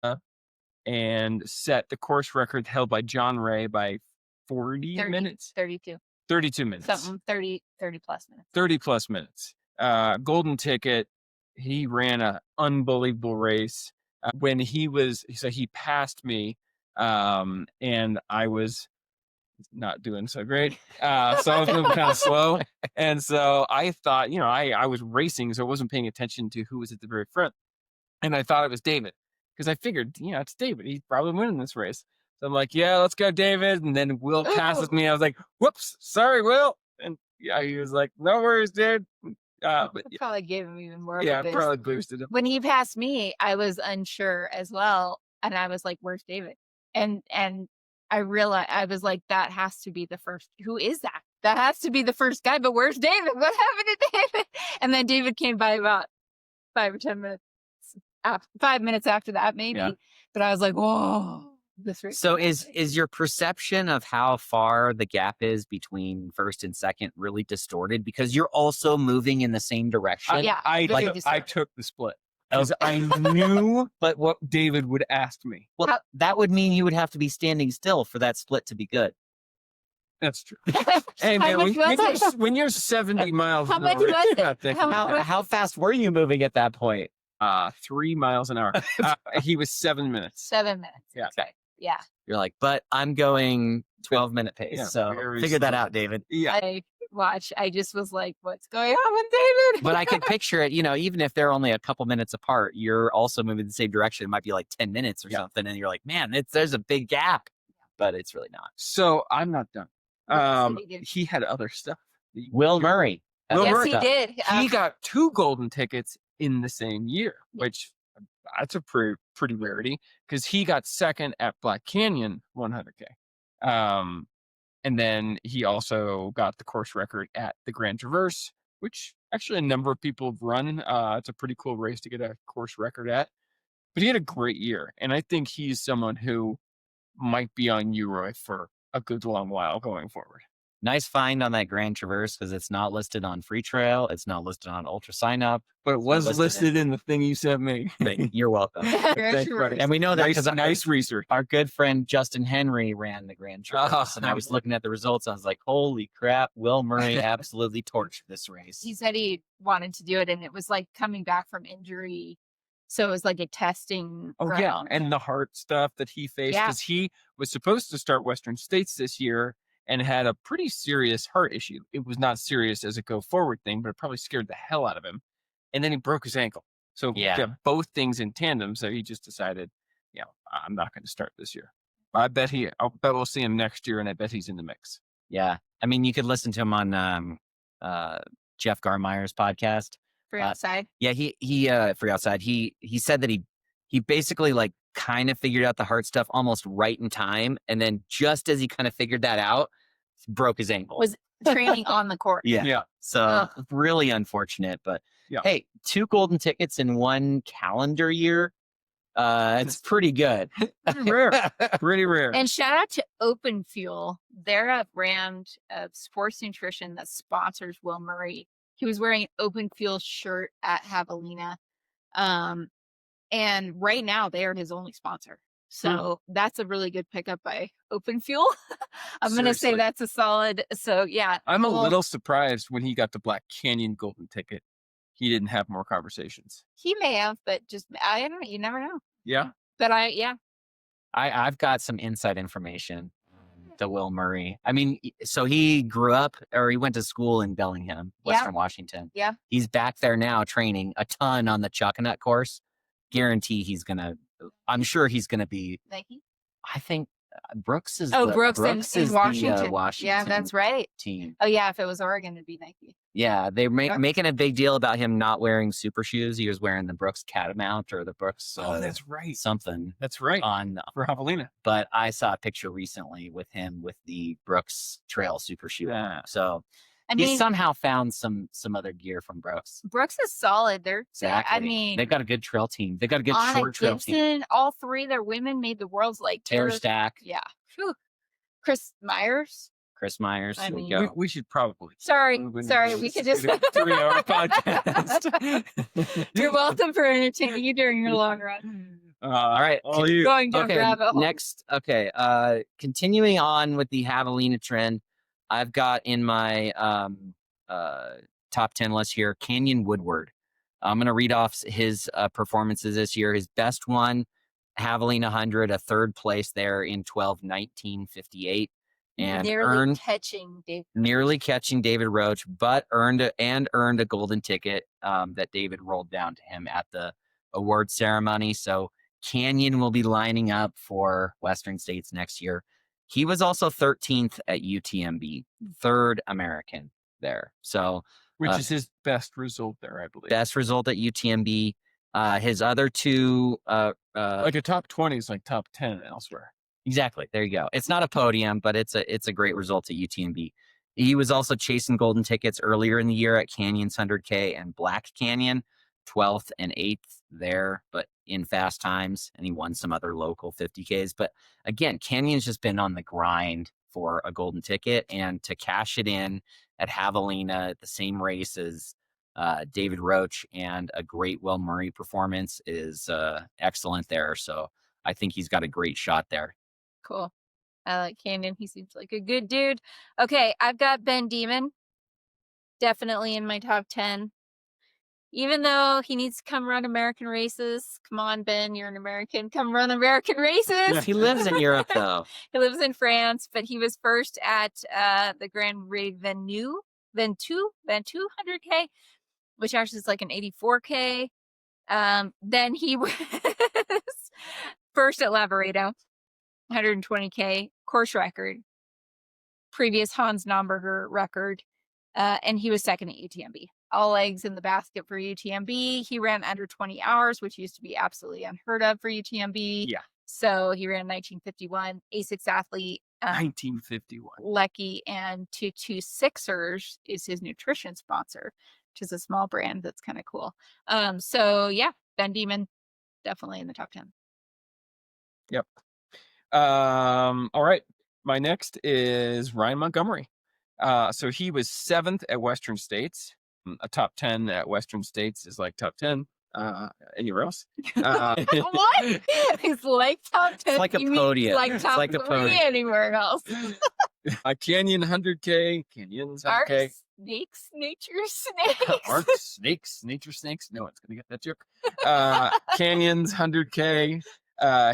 and set the course record held by John Ray by 40 minutes. 32. 32 minutes. Something 30 plus minutes. 30 plus minutes. Golden ticket. He ran an unbelievable race. When he passed me, and I was not doing so great. So I was moving kind of slow. And so I thought, I was racing, so I wasn't paying attention to who was at the very front. And I thought it was David, because I figured, it's David. He's probably winning this race. So I'm like, yeah, let's go, David. And then Will passes me. I was like, whoops, sorry, Will. And yeah, he was like, no worries, dude. But Probably gave him even more. yeah, of a boost. probably boosted him. When he passed me, I was unsure as well, and I was like, "Where's David?" And I realized, I was like, "That has to be the first. Who is that? That has to be the first guy. But where's David? What happened to David?" And then David came by about 5 or 10 minutes, 5 minutes after that, maybe. Yeah. But I was like, "Whoa!" This race. So is your perception of how far the gap is between first and second really distorted because you're also moving in the same direction? Yeah, I very took distorted. the split because I knew but what David would ask me. Well, that would mean you would have to be standing still for that split to be good. That's true. Hey man, when you're 70 miles How an much hour, was you're it? not thinking. How fast were you moving at that point? 3 miles an hour. He was 7 minutes. 7 minutes. Yeah. Okay. Yeah. You're like, but I'm going 12-minute pace. Yeah, so very figure that slow. out, David. Yeah. I just was like, what's going on with David? But I can picture it, even if they're only a couple minutes apart, you're also moving in the same direction. It might be like 10 minutes or something. And you're like, man, there's a big gap, but it's really not. So I'm not done. What did he do? He had other stuff. Will Murray. Will Yes, Murray. he did. He got 2 golden tickets in the same year, which that's a pretty rarity because he got second at Black Canyon 100K. And then he also got the course record at the Grand Traverse, which actually a number of people have run. It's a pretty cool race to get a course record at. But he had a great year. And I think he's someone who might be on UROY for a good long while going forward. Nice find on that Grand Traverse because it's not listed on Free Trail. It's not listed on Ultra Sign Up. But it was listed listed in the thing you sent me. You're welcome. Thanks, buddy. And we know that because nice research. our good friend Justin Henry ran the Grand Traverse, and I was looking at the results. I was like, "Holy crap! Will Murray absolutely torched this race." He said he wanted to do it, and it was like coming back from injury, so it was like a testing. Oh round. yeah, and the heart stuff that he faced because he was supposed to start Western States this year and had a pretty serious heart issue. It was not serious as a go forward thing, but it probably scared the hell out of him. And then he broke his ankle. So both things in tandem. So he just decided, I'm not going to start this year. I'll bet we'll see him next year, and I bet he's in the mix. Yeah, I mean, you could listen to him on Jeff Garmire's podcast. For outside. Yeah, he for outside. He said that he basically like kind of figured out the heart stuff almost right in time, and then just as he kind of figured that out, broke his ankle. Was training on the court. Yeah. So really unfortunate, but hey, 2 golden tickets in 1 calendar year. It's pretty good. Pretty rare. And shout out to Open Fuel. They're a brand of sports nutrition that sponsors Will Murray. He was wearing an Open Fuel shirt at Javelina. And right now they are his only sponsor. So that's a really good pickup by Open Fuel. I'm going to say that's a solid. So yeah. I'm a little surprised when he got the Black Canyon golden ticket. He didn't have more conversations. He may have, but I don't know. You never know. Yeah. But I've got some inside information. The Will Murray. I mean, so he grew up or he went to school in Bellingham, Western Washington. Yeah. He's back there now training a ton on the Chuckanut course. Guarantee I'm sure he's going to be. Nike? I think Brooks is. Brooks in Washington. Washington. Yeah, that's right. Team. Oh yeah, if it was Oregon, it'd be Nike. Yeah, they're making a big deal about him not wearing super shoes. He was wearing the Brooks Catamount or the Brooks. That's right. Something. That's right. For Javelina. But I saw a picture recently with him with the Brooks Trail super shoe. Yeah. So he somehow found some other gear from Brooks. Brooks is solid. Exactly. They've got a good trail team. They've got a good short trail team. All 3 of their women made the world's like Tear Stack. Yeah. Whew. Chris Myers. There we go. We should probably. Sorry. We could just 3-hour podcast. You're welcome for entertaining you during your long run. All right. All you. Going down rabbit hole. Next. Okay. Continuing on with the Javelina trend, I've got in my top 10 list here Canyon Woodward. I'm going to read off his performances this year. His best one, Javelina 100, a 3rd place there in 12:19:58. And nearly catching David Roach, but earned a golden ticket that David rolled down to him at the award ceremony. So Canyon will be lining up for Western States next year. He was also 13th at UTMB, 3rd American there. So which is his best result there, I believe. Best result at UTMB. His other 2 like a top 20 is like top 10 elsewhere. Exactly. There you go. It's not a podium, but it's a great result at UTMB. He was also chasing golden tickets earlier in the year at Canyons 100K and Black Canyon, 12th and 8th there, but in fast times. And he won some other local 50Ks. But again, Canyon's just been on the grind for a golden ticket, and to cash it in at Javelina, the same race as David Roach, and a great Will Murray performance is excellent there. So I think he's got a great shot there. Cool. I like Canyon. He seems like a good dude. Okay, I've got Ben Demon. Definitely in my top 10. Even though he needs to come run American races. Come on, Ben, you're an American. Come run American races. He lives in Europe, though. He lives in France, but he was first at the Grand Raid Ventoux 100K, which actually is like an 84K. Then he was first at Lavaredo. 120K course record, previous Hans Nomberger record, and he was 2nd at UTMB. All eggs in the basket for UTMB. He ran under 20 hours, which used to be absolutely unheard of for UTMB. Yeah. So he ran 1951. A6 athlete. 1951. Lecky and 226ers is his nutrition sponsor, which is a small brand that's kind of cool. So yeah, Ben Demon, definitely in the top 10. Yep. All right. My next is Ryan Montgomery. So he was 7th at Western States. A top 10 at Western States is like top 10 anywhere else. What? It's like top 10. It's like a You mean podium. It's like It's top like a 3 podium. anywhere else. A Canyon 100K. Canyons Are 100K. snakes nature snakes? Aren't snakes nature snakes? No one's gonna get that joke. Canyons 100K.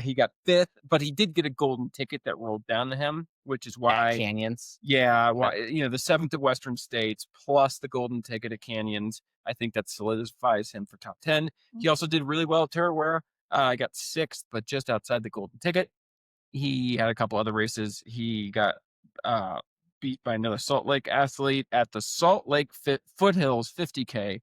He got 5th, but he did get a golden ticket that rolled down to him, which is At why Canyons. yeah, why the 7th at Western States plus the golden ticket at Canyons. I think that solidifies him for top 10. He also did really well at Tarawera. I got 6th, but just outside the golden ticket. He had a couple other races. He got beat by another Salt Lake athlete at the Salt Lake Foothills 50K.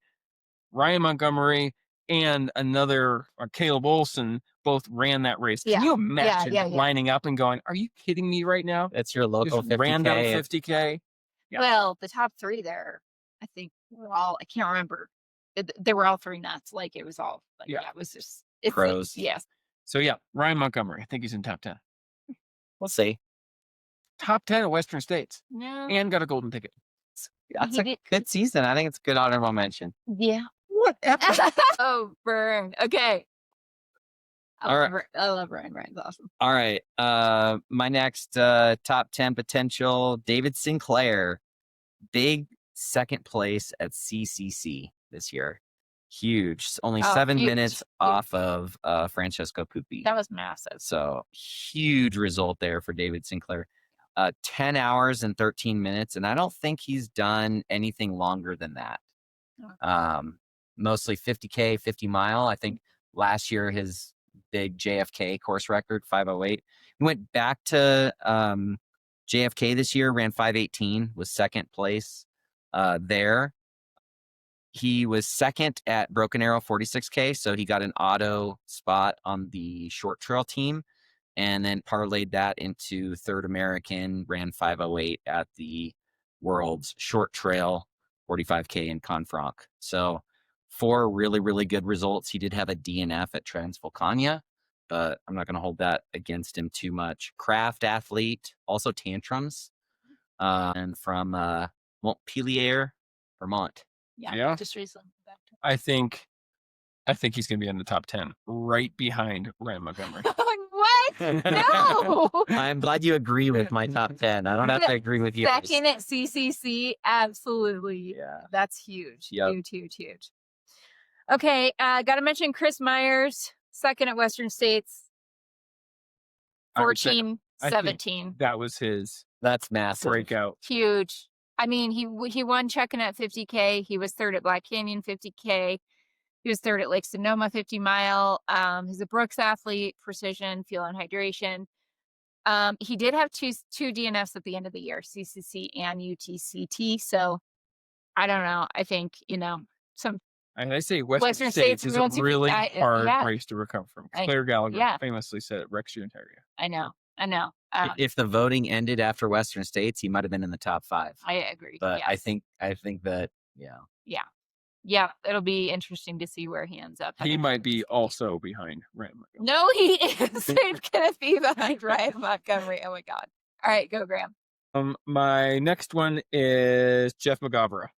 Ryan Montgomery and another Caleb Olson both ran that race. Can you imagine lining up and going, "Are you kidding me right now?" That's your local Just 50K. random 50K. Yeah. Well, the top 3 there, I think were all, I can't remember. They were all 3 nuts. Like it was all, like, Yeah. it was just, it's Pros. Yes. So yeah, Ryan Montgomery. I think he's in top 10. We'll see. Top 10 at Western States No. and got a golden ticket. That's He a did- good season. I think it's a good honorable mention. Yeah. Whatever. Oh, burn. Okay. All right. I love Ryan. Ryan's awesome. All right. My next top 10 potential, David Sinclair. Big 2nd place at CCC this year. Huge. Only Oh, 7 huge, minutes huge. off of Francesco Pupi. That was massive. So huge result there for David Sinclair. 10 hours and 13 minutes. And I don't think he's done anything longer than that. Mostly 50K, 50 mile. I think last year his big JFK course record, 508. He went back to JFK this year, ran 518, was 2nd place there. He was 2nd at Broken Arrow 46K, so he got an auto spot on the short trail team, and then parlayed that into 3rd American, ran 508 at the World's Short Trail 45K in Confranc. So 4 really, really good results. He did have a DNF at Transvolcania, but I'm not going to hold that against him too much. Craft athlete, also Tantrums, and from Montpelier, Vermont. Yeah. Just recently. I think he's going to be in the top 10, right behind Ryan Montgomery. What? No. I'm glad you agree with my top 10. I don't have to agree with you. 2nd at CCC, absolutely. Yeah. That's huge. Yep. Huge. Okay, got to mention Chris Myers, 2nd at Western States, I would say- 14, I think 17. That was his That's massive. breakout. Huge. I mean, he won checking at 50K. He was 3rd at Black Canyon 50K. He was 3rd at Lake Sonoma 50 mile. He's a Brooks athlete, precision, fuel and hydration. He did have two DNFs at the end of the year, CCC and UTCT. So I don't know. I think, some And I say Western, Western States States is a once you- really hard yeah. race to recover from. I- Claire Gallagher yeah. famously said at Rex Unitaria. I know. If the voting ended after Western States, he might have been in the top 5. I agree. But yes. I think that Yeah, it'll be interesting to see where he ends up. He might be also behind Ryan Montgomery. No, he is. He's gonna be behind Ryan Montgomery. Oh my God! All right, go Graham. My next one is Jeff McGavra.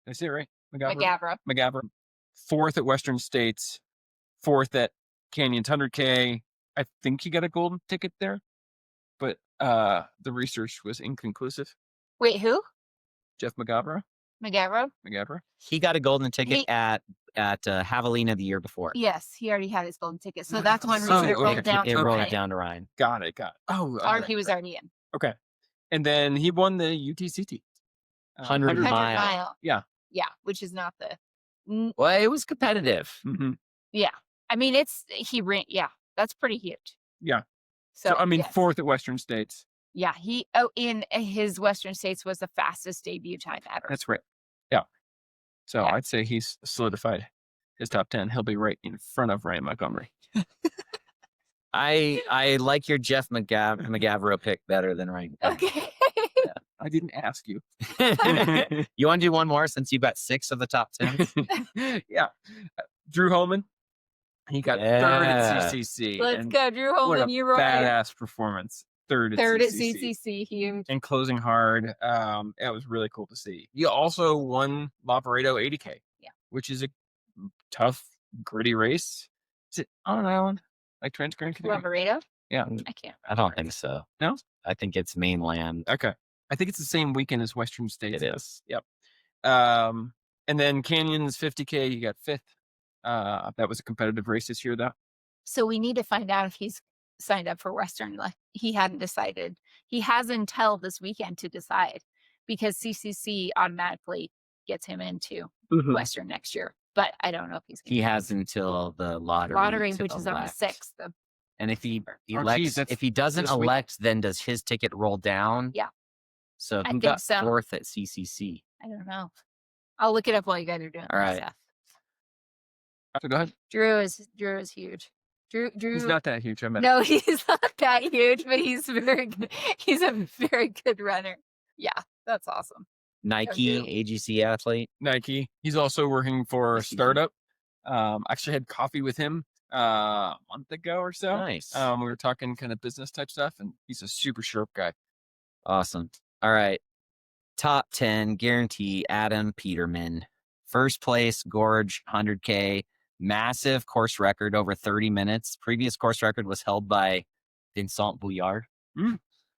Did I say it right? McGavra. 4th at Western States, 4th at Canyons 100K. I think he got a golden ticket there, but the research was inconclusive. Wait, who? Jeff McGavra. McGavra? he got a golden ticket at Javelina the year before. Yes, he already had his golden ticket, so that's one So reason it rolled down. It to rolled Ryan. down to Ryan. Got it. Oh, Or he was already in. okay. And then he won the UTCT. 100 100 mile. mile. Yeah. Yeah, which is not the. Well, it was competitive. Mm-hmm. Yeah, I mean he ran. Yeah, that's pretty huge. Yeah. So, So I mean, yes. 4th at Western States. Yeah, in his Western States was the fastest debut time ever. That's right. Yeah. So Yeah. I'd say he's solidified his top 10. He'll be right in front of Ryan Montgomery. I like your Jeff McGavro pick better than Ryan. Okay. I didn't ask you. You want to do one more since you've got 6 of the top 10? Yeah. Drew Holman. He got 3rd at CCC. Let's and go, Drew what a Holman. UROY. badass performance. third at Third at CCC. CCC, huge. And closing hard. It was really cool to see. He also won Lavaredo 80K. Yeah. Which is a tough, gritty race. Is it on an island? Like Transgran Connecticut? Lavaredo? Yeah. I can't. I don't think so. No? I think it's mainland. Okay. I think it's the same weekend as Western States. It is. Yep. And then Canyons 50K, you got fifth. That was a competitive race this year, though. So we need to find out if he's signed up for Western. Like he hadn't decided. He has until this weekend to decide because CCC automatically gets him into Western next year. But I don't know if he's. He has until the lottery, to which is on the elect. 6th. And if he Oh, elects, geez, that's if he doesn't this week. elect, then does his ticket roll down? Yeah. So I who think got so. fourth at CCC? I don't know. I'll look it up while you guys are doing All right. stuff. So go ahead. Drew is huge. Drew. He's not that huge. I mean, No, he's not that huge, but he's very good. He's a very good runner. Yeah, that's awesome. Nike, Drew. AGC athlete. Nike. He's also working for a Yes, he did. startup. Actually had coffee with him a month ago or so. Nice. We were talking kind of business type stuff, and he's a super sharp guy. Awesome. All right. Top 10 guarantee Adam Peterman. First place, Gorge, 100K. Massive course record over 30 minutes. Previous course record was held by Vincent Bouillard.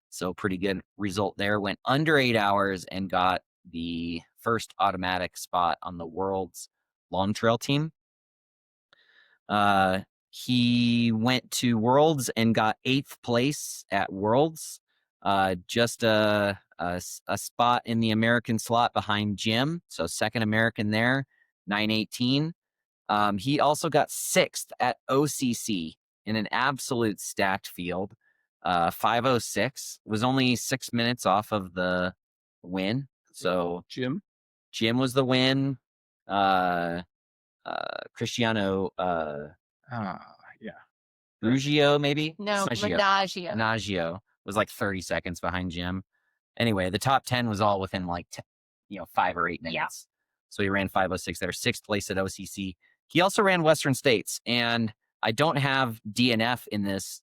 So pretty good result there. Went under 8 hours and got the first automatic spot on the world's long trail team. He went to Worlds and got 8th place at Worlds. Just a spot in the American slot behind Jim. So second American there, 9:18. He also got 6th at OCC in an absolute stacked field. 5:06 was only 6 minutes off of the win. So Jim was the win. Cristiano yeah. Ruggiero, maybe? No, Maggio. Menagio. Was like 30 seconds behind Jim. Anyway, the top 10 was all within like 5 or 8 minutes. Yeah. So he ran 5:06 there, 6th place at OCC. He also ran Western States, and I don't have DNF in this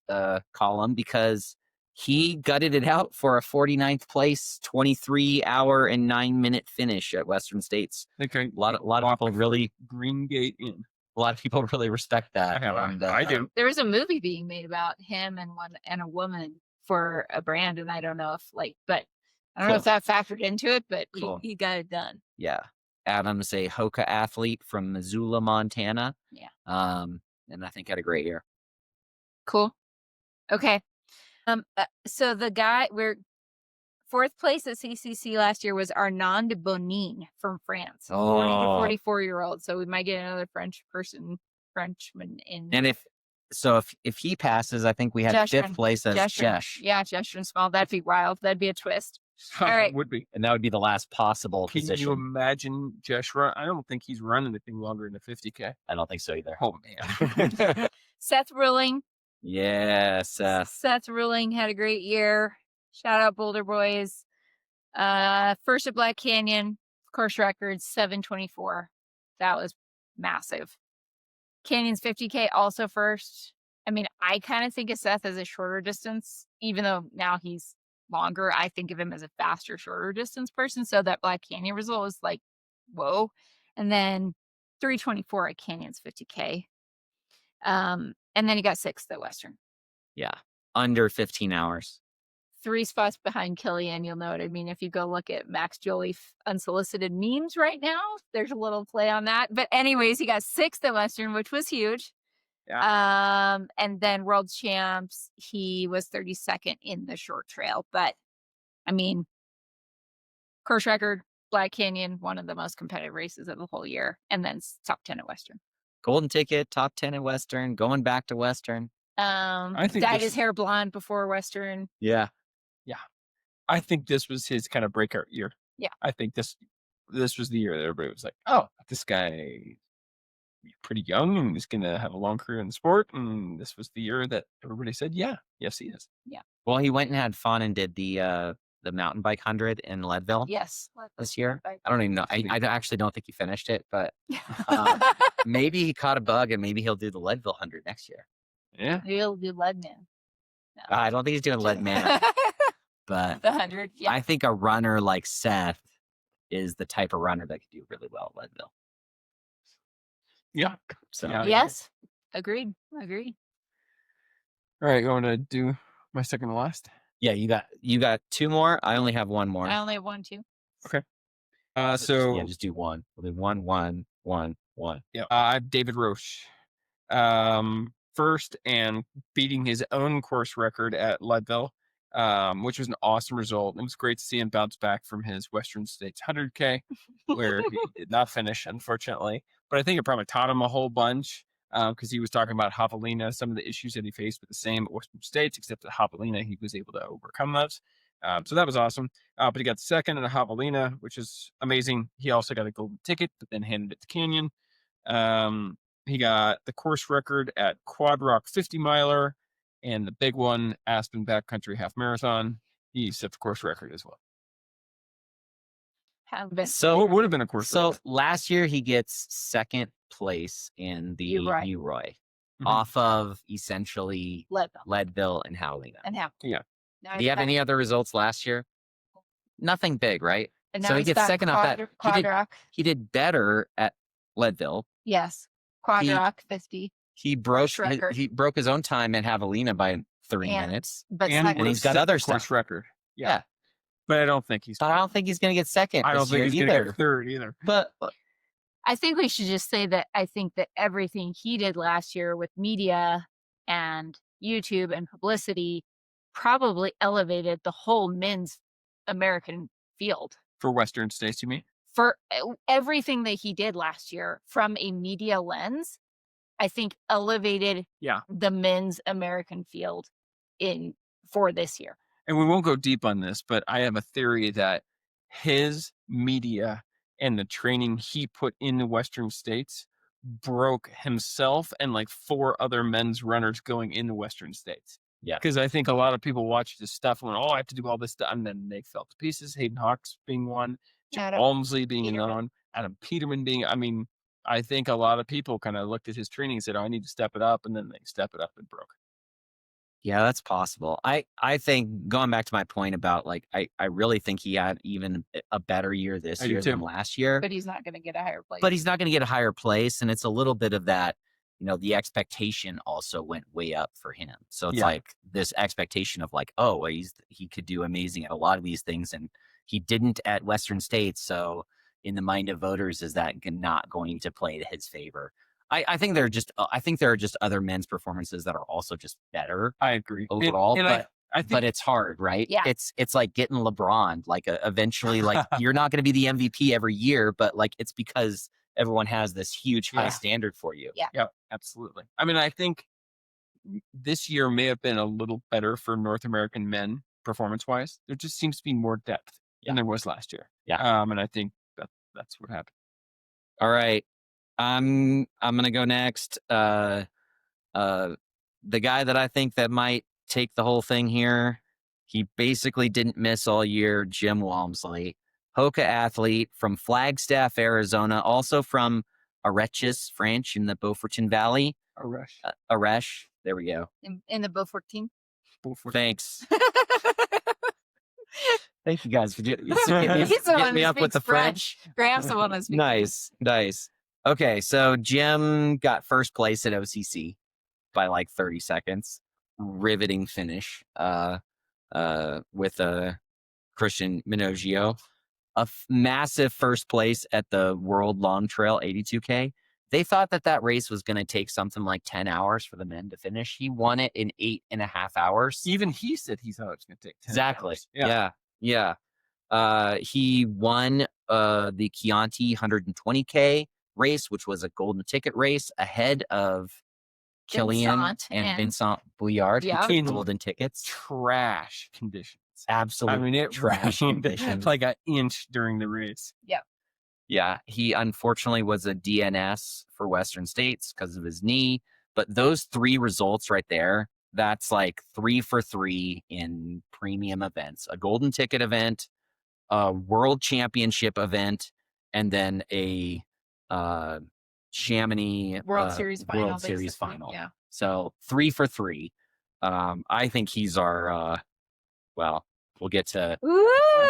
column because he gutted it out for a 49th place, 23 hour and 9 minute finish at Western States. Okay. A lot of people really, Green Gate in. a lot of people really respect that. And, I do. There was a movie being made about him and a woman for a brand, and I don't know if but I don't know if that factored into it, but Cool. he got it done. Yeah. Adam's a Hoka athlete from Missoula, Montana. Yeah. And I think had a great year. Cool. Okay. So the guy we're 4th place at CCC last year was Arnaud Bonin from France. 40 to 44-year-old. So we might get another Frenchman in. And if he passes, I think we had Jeshurun. 5th place as Jesh. Yeah, Jeshurun Small. That'd be wild. That'd be a twist. All right. Would be. And that would be the last possible Can position. you imagine Jesh run? I don't think he's run anything longer than a 50K. I don't think so either. Oh, man. Seth Ruling. Yeah, Seth. Seth Ruling had a great year. Shout out Boulder Boys. First at Black Canyon, course record 7:24. That was massive. Canyons 50K also first. I mean, I kind of think of Seth as a shorter distance, even though now he's longer. I think of him as a faster, shorter distance person. So that Black Canyon result was like, whoa. And then 3:24 at Canyons 50K. And then he got 6th at Western. Yeah. Under 15 hours. 3 spots behind Killian. You'll know what I mean. If you go look at Max Jolie unsolicited memes right now, there's a little play on that. But anyways, he got 6th at Western, which was huge. Yeah. And then World Champs, he was 32nd in the short trail. But I mean, course record, Black Canyon, one of the most competitive races of the whole year. And then top 10 at Western. Golden ticket, top 10 at Western, going back to Western. I think Dyed this- his hair blonde before Western. Yeah. I think this was his kind of breakout year. Yeah. I think this was the year that everybody was like, oh, this guy pretty young and he's going to have a long career in the sport. And this was the year that everybody said, yes, he is. Well, he went and had fun and did the mountain bike 100 in Leadville Yes. this year. I don't even know. I actually don't think he finished it, but maybe he caught a bug and maybe he'll do the Leadville 100 next year. Yeah. He'll do Leadman. I don't think he's doing lead man, but The 100. Yeah. I think a runner like Seth is the type of runner that could do really well at Leadville. Yeah. So Yeah. Yes. Agreed. All right, going to do my second to last. yeah, you got two more. I only have one more. I only have one, too. So just do one. We'll do one. yeah, I have David Roche, first and beating his own course record at Leadville, which was an awesome result. It was great to see him bounce back from his Western States 100K, where he did not finish, unfortunately. But I think it probably taught him a whole bunch, because he was talking about Javelina, some of the issues that he faced with the same at Western States, except at Javelina, he was able to overcome those. So that was awesome. But he got second in a Javelina, which is amazing. He also got a golden ticket, but then handed it to Canyon. He got the course record at Quad Rock 50 miler and the big one, Aspen Backcountry Half Marathon. He set the course record as well. So What would have been a course So record? last year he gets second place in the UROY. UROY Mhm. off of essentially Leadville. Leadville and Howlina. And how? Yeah. Now Do you he's have back- any other results last year? Nothing big, right? and so now he he's gets back second off that. Quad Rock. He did better at Leadville. Yes. Quad He- Rock 50. He broke record. he broke his own time at Javelina by 30 And- minutes. But And second. he's got set the other course stuff. record. Yeah. But I don't think he's. So I don't think he's going to get second. I don't this think year he's going to either. get third either. But I think we should just say that I think that everything he did last year with media and YouTube and publicity probably elevated the whole men's American field. For Western States, you mean? For everything that he did last year from a media lens, I think elevated Yeah. the men's American field for this year. And we won't go deep on this, but I have a theory that his media and the training he put in the Western States broke himself and like 4 other men's runners going in the Western States. Yeah. Because I think a lot of people watched his stuff and went, oh, I have to do all this stuff. And then they fell to pieces. Hayden Hawks being one, Jim Adam Walmsley being another Peterman. one, Adam Peterman being, I mean, I think a lot of people kind of looked at his training and said, oh, I need to step it up. And then they step it up and broke. yeah, that's possible. I think going back to my point about like I really think he had even a better year this I do year than too. last year. but he's not going to get a higher place. But he's not going to get a higher place, and it's a little bit of that. The expectation also went way up for him. So it's Yeah. like this expectation of like, oh, he could do amazing at a lot of these things, and he didn't at Western States. So in the mind of voters, is that not going to play to his favor? I think there are just other men's performances that are also just better I agree. overall. And but I think but it's hard, right? Yeah. It's like getting LeBron. Like eventually, like you're not going to be the MVP every year, but like it's because everyone has this huge high Yeah. standard for you. Yeah. absolutely. I mean, I think this year may have been a little better for North American men performance-wise. There just seems to be more depth than there was last year. Yeah. And I think that's what happened. All right. I'm gonna go next. The guy that I think that might take the whole thing here, he basically didn't miss all year, Jim Walmsley, Hoka athlete from Flagstaff, Arizona, also from Areches, French in the Beaufortin Valley. A rush. Areche. There we go. in the Beaufort team. Thanks. Thank you guys for getting He's the one me who up with speaks the French. Graham's the one who speaks Nice. Okay, so Jim got first place at OCC by like 30 seconds. Riveting finish with Christian Minogio. Massive first place at the World Long Trail 82K. They thought that race was going to take something like 10 hours for the men to finish. He won it in 8.5 hours. Even he said he thought it was going to take 10 Exactly. hours. Yeah. He won the Chianti 120K race, which was a golden ticket race, ahead of Killian Vincent and Vincent Bouillard, Yeah. who took golden tickets. Trash conditions. Absolute I mean, it trash rained conditions. like an inch during the race. Yeah, he unfortunately was a DNS for Western States because of his knee. But those 3 results right there, that's like 3 for 3 in premium events. A golden ticket event, a world championship event, and then a Chamonix World Series final. World Series basically. final. Yeah. So 3 for 3. I think he's our. Well, we'll get to. Ooh,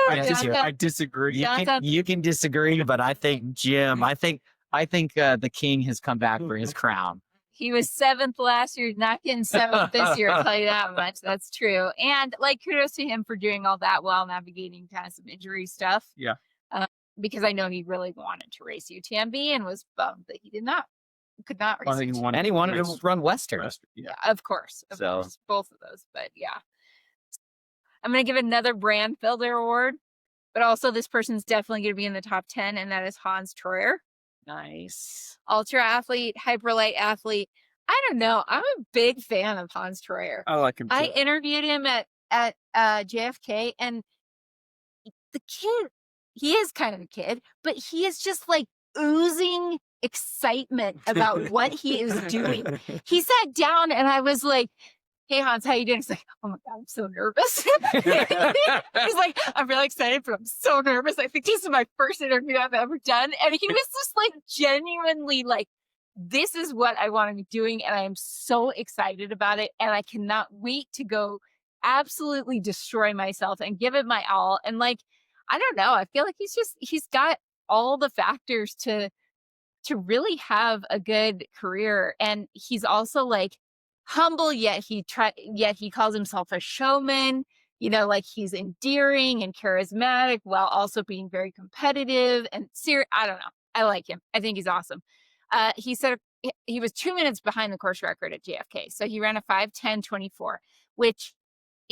I disagree. You can disagree, but I think Jim. I think the king has come back for his crown. he was 7th last year, not getting 7th this year. I'll tell you that much. That's true. And like, kudos to him for doing all that while navigating kind of some injury stuff. Yeah. Because I know he really wanted to race UTMB and was bummed that he could not race. I think UTMB. And he wanted to run Western. Yeah. Yeah, of course. So- Both of those. But yeah. I'm going to give another brand builder award, but also this person's definitely going to be in the top 10, and that is Hans Troyer. Nice. Ultra athlete, hyperlight athlete. I don't know. I'm a big fan of Hans Troyer. I like him too. I interviewed him at JFK, and the kid, he is kind of a kid, but he is just like oozing excitement about what he is doing. He sat down and I was like, "Hey Hans, how you doing?" He's like, "Oh my God, I'm so nervous." He's like, "I'm really excited, but I'm so nervous. I think this is my first interview I've ever done." And he was just like genuinely like, "This is what I want to be doing, and I am so excited about it. And I cannot wait to go absolutely destroy myself and give it my all." And like, I don't know, I feel like he's got all the factors to really have a good career. And he's also like humble, yet he calls himself a showman, like he's endearing and charismatic while also being very competitive and serious. I don't know. I like him. I think he's awesome. He said he was 2 minutes behind the course record at JFK. So he ran a 5:10:24, which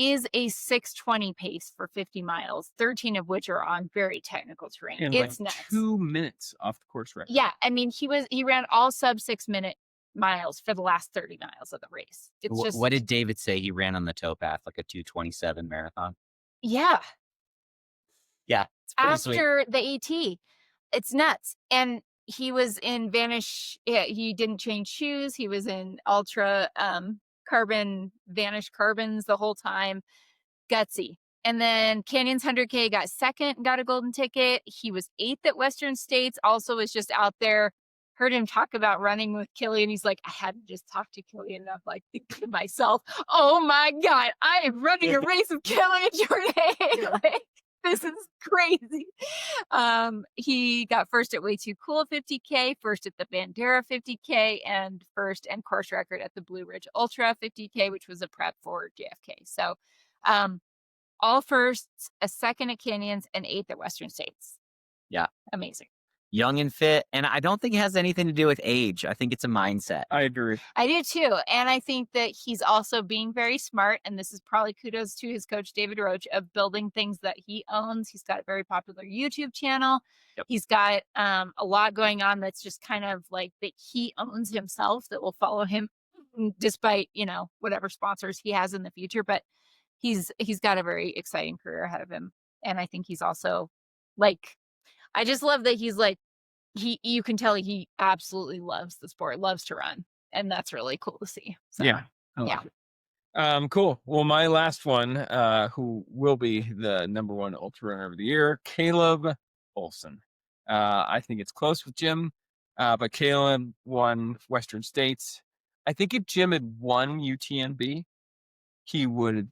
is a 6:20 pace for 50 miles, 13 of which are on very technical terrain. And It's like nuts. 2 minutes off the course record. Yeah, I mean, he ran all sub 6-minute miles for the last 30 miles of the race. It's just What did David say he ran on the towpath, like a 2:27 marathon? yeah. Yeah, it's pretty sweet. After the AT, it's nuts. And he was in Vanish. Yeah, he didn't change shoes. He was in ultra carbon Vanish carbons the whole time. Gutsy. And then Canyons 100K got second, got a golden ticket. He was 8th at Western States. Also was just out there. Heard him talk about running with Killian. He's like, I hadn't just talked to Killian. And I'm like thinking to myself, oh my God, I am running a race with Killian Jordan. Like, this is crazy. He got first at Way Too Cool 50K, first at the Bandera 50K, and first and course record at the Blue Ridge Ultra 50K, which was a prep for JFK. So all firsts, a second at Canyons, and 8th at Western States. Yeah. Amazing. Young and fit. And I don't think it has anything to do with age. I think it's a mindset. I agree. I do too. And I think that he's also being very smart. And this is probably kudos to his coach, David Roach, of building things that he owns. He's got a very popular YouTube channel. Yep. He's got a lot going on that's just kind of like that he owns himself that will follow him despite, whatever sponsors he has in the future. But he's got a very exciting career ahead of him. And I think he's also like, I just love that he's like, you can tell he absolutely loves the sport, loves to run. And that's really cool to see. So, Yeah. I like it. Cool. Well, my last one, who will be the #1 ultra runner of the year, Caleb Olson. I think it's close with Jim, but Caleb won Western States. I think if Jim had won UTMB, he would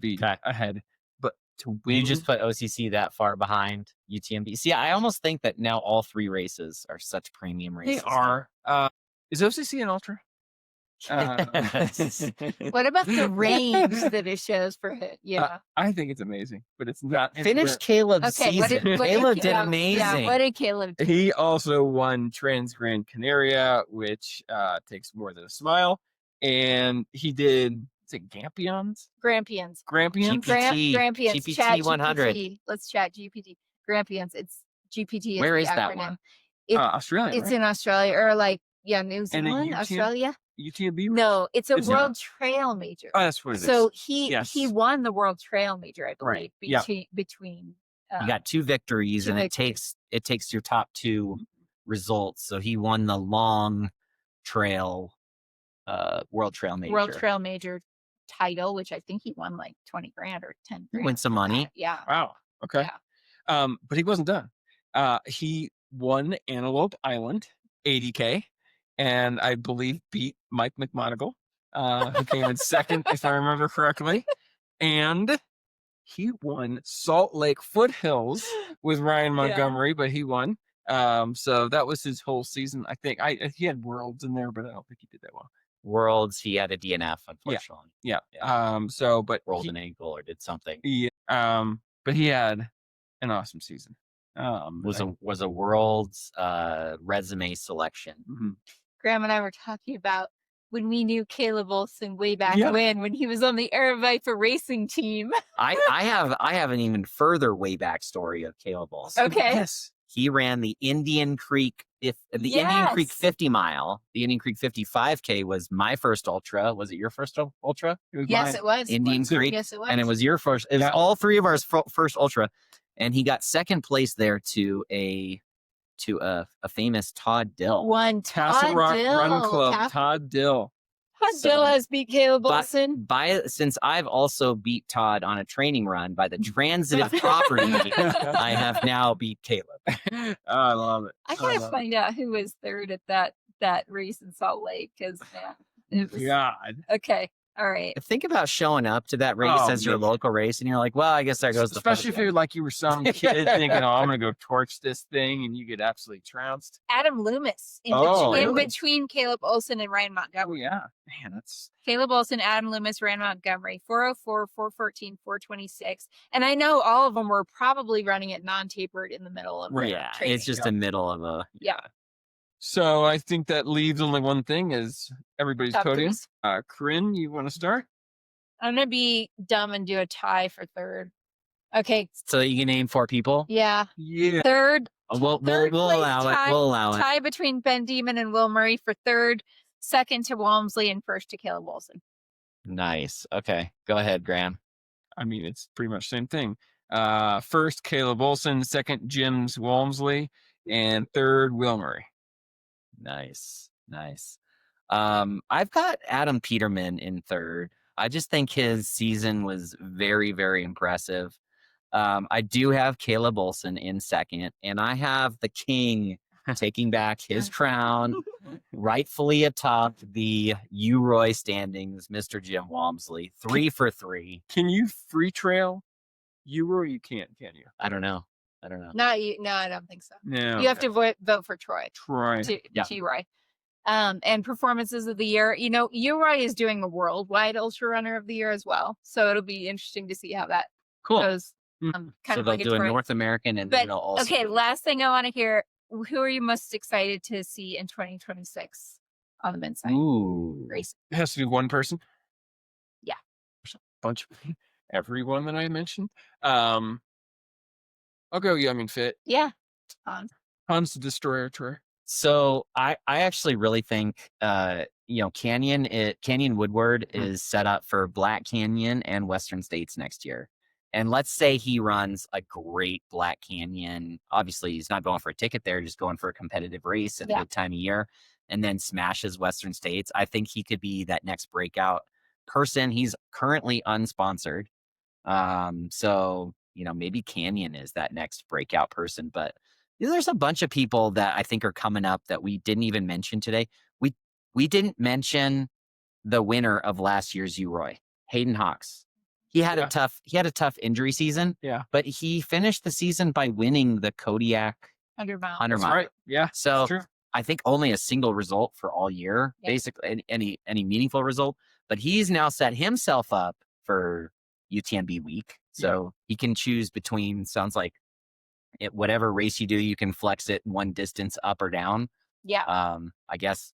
be ahead. But to win, You just put OCC that far behind UTMB. See, I almost think that now all 3 races are such premium races. they are. Is OCC an ultra? what about the range that it shows for it? Yeah. I think it's amazing, but it's not. Finish Caleb's Okay. season. Caleb did amazing. Yeah, what did Caleb do? He also won Trans Gran Canaria, which takes more than a smile, and he did. Is it Grampians? Grampians. Grampians? Grampians. GPT Chat 100. GPT. Let's chat GPT. Grampians. It's GPT. Where the is that acronym. one? Australia. It's right? in Australia or like New And Zealand, UTM Australia. UTMB? No, it's a It's World not. Trail Major. Oh, that's what it is. So he Yes. won the World Trail Major, I believe. Right. Yeah. Between You got 2 victories, 2 and victories. it takes your top 2 results. So he won the long trail, World Trail Major. World Trail Major title, which I think he won like 20 grand or 10 He grand. win some money. Yeah. Wow. Okay. Yeah. But he wasn't done. He won Antelope Island 80K, and I believe beat Mike McMonagle who came in second, if I remember correctly. And he won Salt Lake Foothills with Ryan Montgomery, but he won. So that was his whole season. I think he had Worlds in there, but I don't think he did that well. Worlds, he had a DNF, unfortunately. Yeah. But rolled an ankle or did something. Yeah. But he had an awesome season. Was a world's resume selection. Mm-hmm. Graham and I were talking about when we knew Caleb Olson way back when he was on the Air Viper racing team. I have an even further way back story of Caleb Olson. Okay. Yes. He ran the Indian Creek Indian Creek 50 mile. The Indian Creek 55K was my first ultra. Was it your first ultra? Yes, it was. Indian Creek. Yes, it was. And it was your first. It was all three of our first ultra, and he got second place there to a famous Todd Dill. One Castle Todd Rock Dill. Run Club. Todd Dill. Todd Dill has beat Caleb Olson. Since I've also beat Todd on a training run by the transitive property, I have now beat Caleb. I love it. I gotta find out who was third at that race in Salt Lake, because it was God. okay. All right. Think about showing up to that race as your local race, and you're like, well, I guess there goes the especially if you're like you were some kid thinking, oh, I'm gonna go torch this thing, and you get absolutely trounced. Adam Loomis in between Caleb Olson and Ryan Oh Montgomery. yeah, man, that's Caleb Olson, Adam Loomis, Ryan Montgomery, 404, 414, 426. And I know all of them were probably running it non-tapered in the middle of yeah, training. it's just the middle of a So I think that leaves only one thing is everybody's Top podium. threes. Corinne, you want to start? I'm gonna be dumb and do a tie for third. Okay. So you can name 4 people. Yeah. Yeah. Third. We'll third allow place it. We'll allow it. Tie between Ben Demon and Will Murray for third, second to Walmsley, and first to Caleb Wilson. Nice. Okay, go ahead, Graham. I mean, it's pretty much the same thing. First, Caleb Olson. Second, Jim's Walmsley. And third, Will Murray. Nice. I've got Adam Peterman in third. I just think his season was very, very impressive. I do have Caleb Olson in second, and I have the king taking back his crown, rightfully atop the UROY standings, Mr. Jim Walmsley, 3 for 3. Can you free trail UROY? You can't, can you? I don't know. Not you. No, I don't think so. No. You have to vote for Troy. T-Roy. And performances of the year. You know, UROY is doing a worldwide ultra runner of the year as well. So it'll be interesting to see how that goes. Kind So of they'll like do a North American, and then they'll also. Okay, last thing I want to hear: who are you most excited to see in 2026 on the men's side? Ooh. Race. It has to be one person. Yeah. Bunch of everyone that I mentioned. I'll go Young and Fit. Yeah. Hans the Destroyer tour. So I actually really think Canyon Woodward is set up for Black Canyon and Western States next year. And let's say he runs a great Black Canyon. Obviously, he's not going for a ticket there, just going for a competitive race at a good time of year, and then smashes Western States. I think he could be that next breakout person. He's currently unsponsored. So, maybe Canyon is that next breakout person. But there's a bunch of people that I think are coming up that we didn't even mention today. We didn't mention the winner of last year's UROY, Hayden Hawks. He had a tough injury season. Yeah. But he finished the season by winning the Kodiak 100 mile. 100 mile. Right. Yeah. So true. I think only a single result for all year, basically any meaningful result. But he's now set himself up for UTMB week. So he can choose between, sounds like, whatever race you do, you can flex it one distance up or down. Yeah. I guess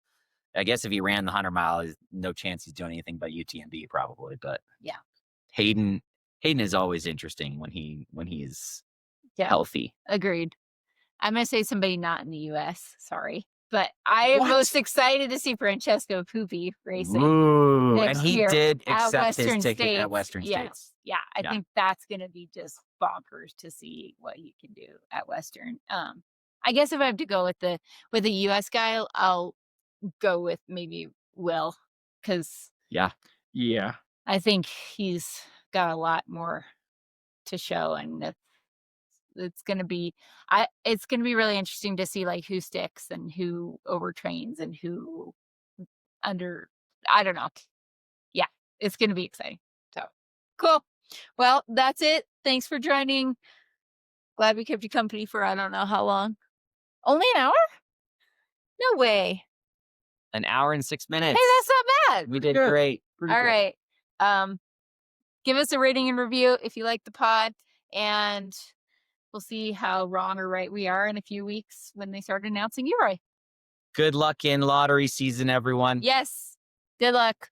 if he ran the 100 mile, there's no chance he's doing anything but UTMB probably. But yeah, Hayden is always interesting when he's healthy. Agreed. I'm gonna say somebody not in the U.S. Sorry, but I am most excited to see Francesco Pupi racing. Ooh, and he did accept his ticket States. at Western States. Yeah, I think that's gonna be just bonkers to see what he can do at Western. I guess if I have to go with the U.S. guy, I'll go with maybe Will, because I think he's got a lot more to show, and it's gonna be really interesting to see like who sticks and who overtrains and who I don't know. it's going to be exciting. So cool. Well, that's it. Thanks for joining. Glad we kept you company for I don't know how long. Only an hour? No way. An hour and 6 minutes. Hey, that's not bad. We did good. great. Pretty All good. right. Give us a rating and review if you like the pod, and we'll see how wrong or right we are in a few weeks when they start announcing UROY. Good luck in lottery season, everyone. Yes. Good luck.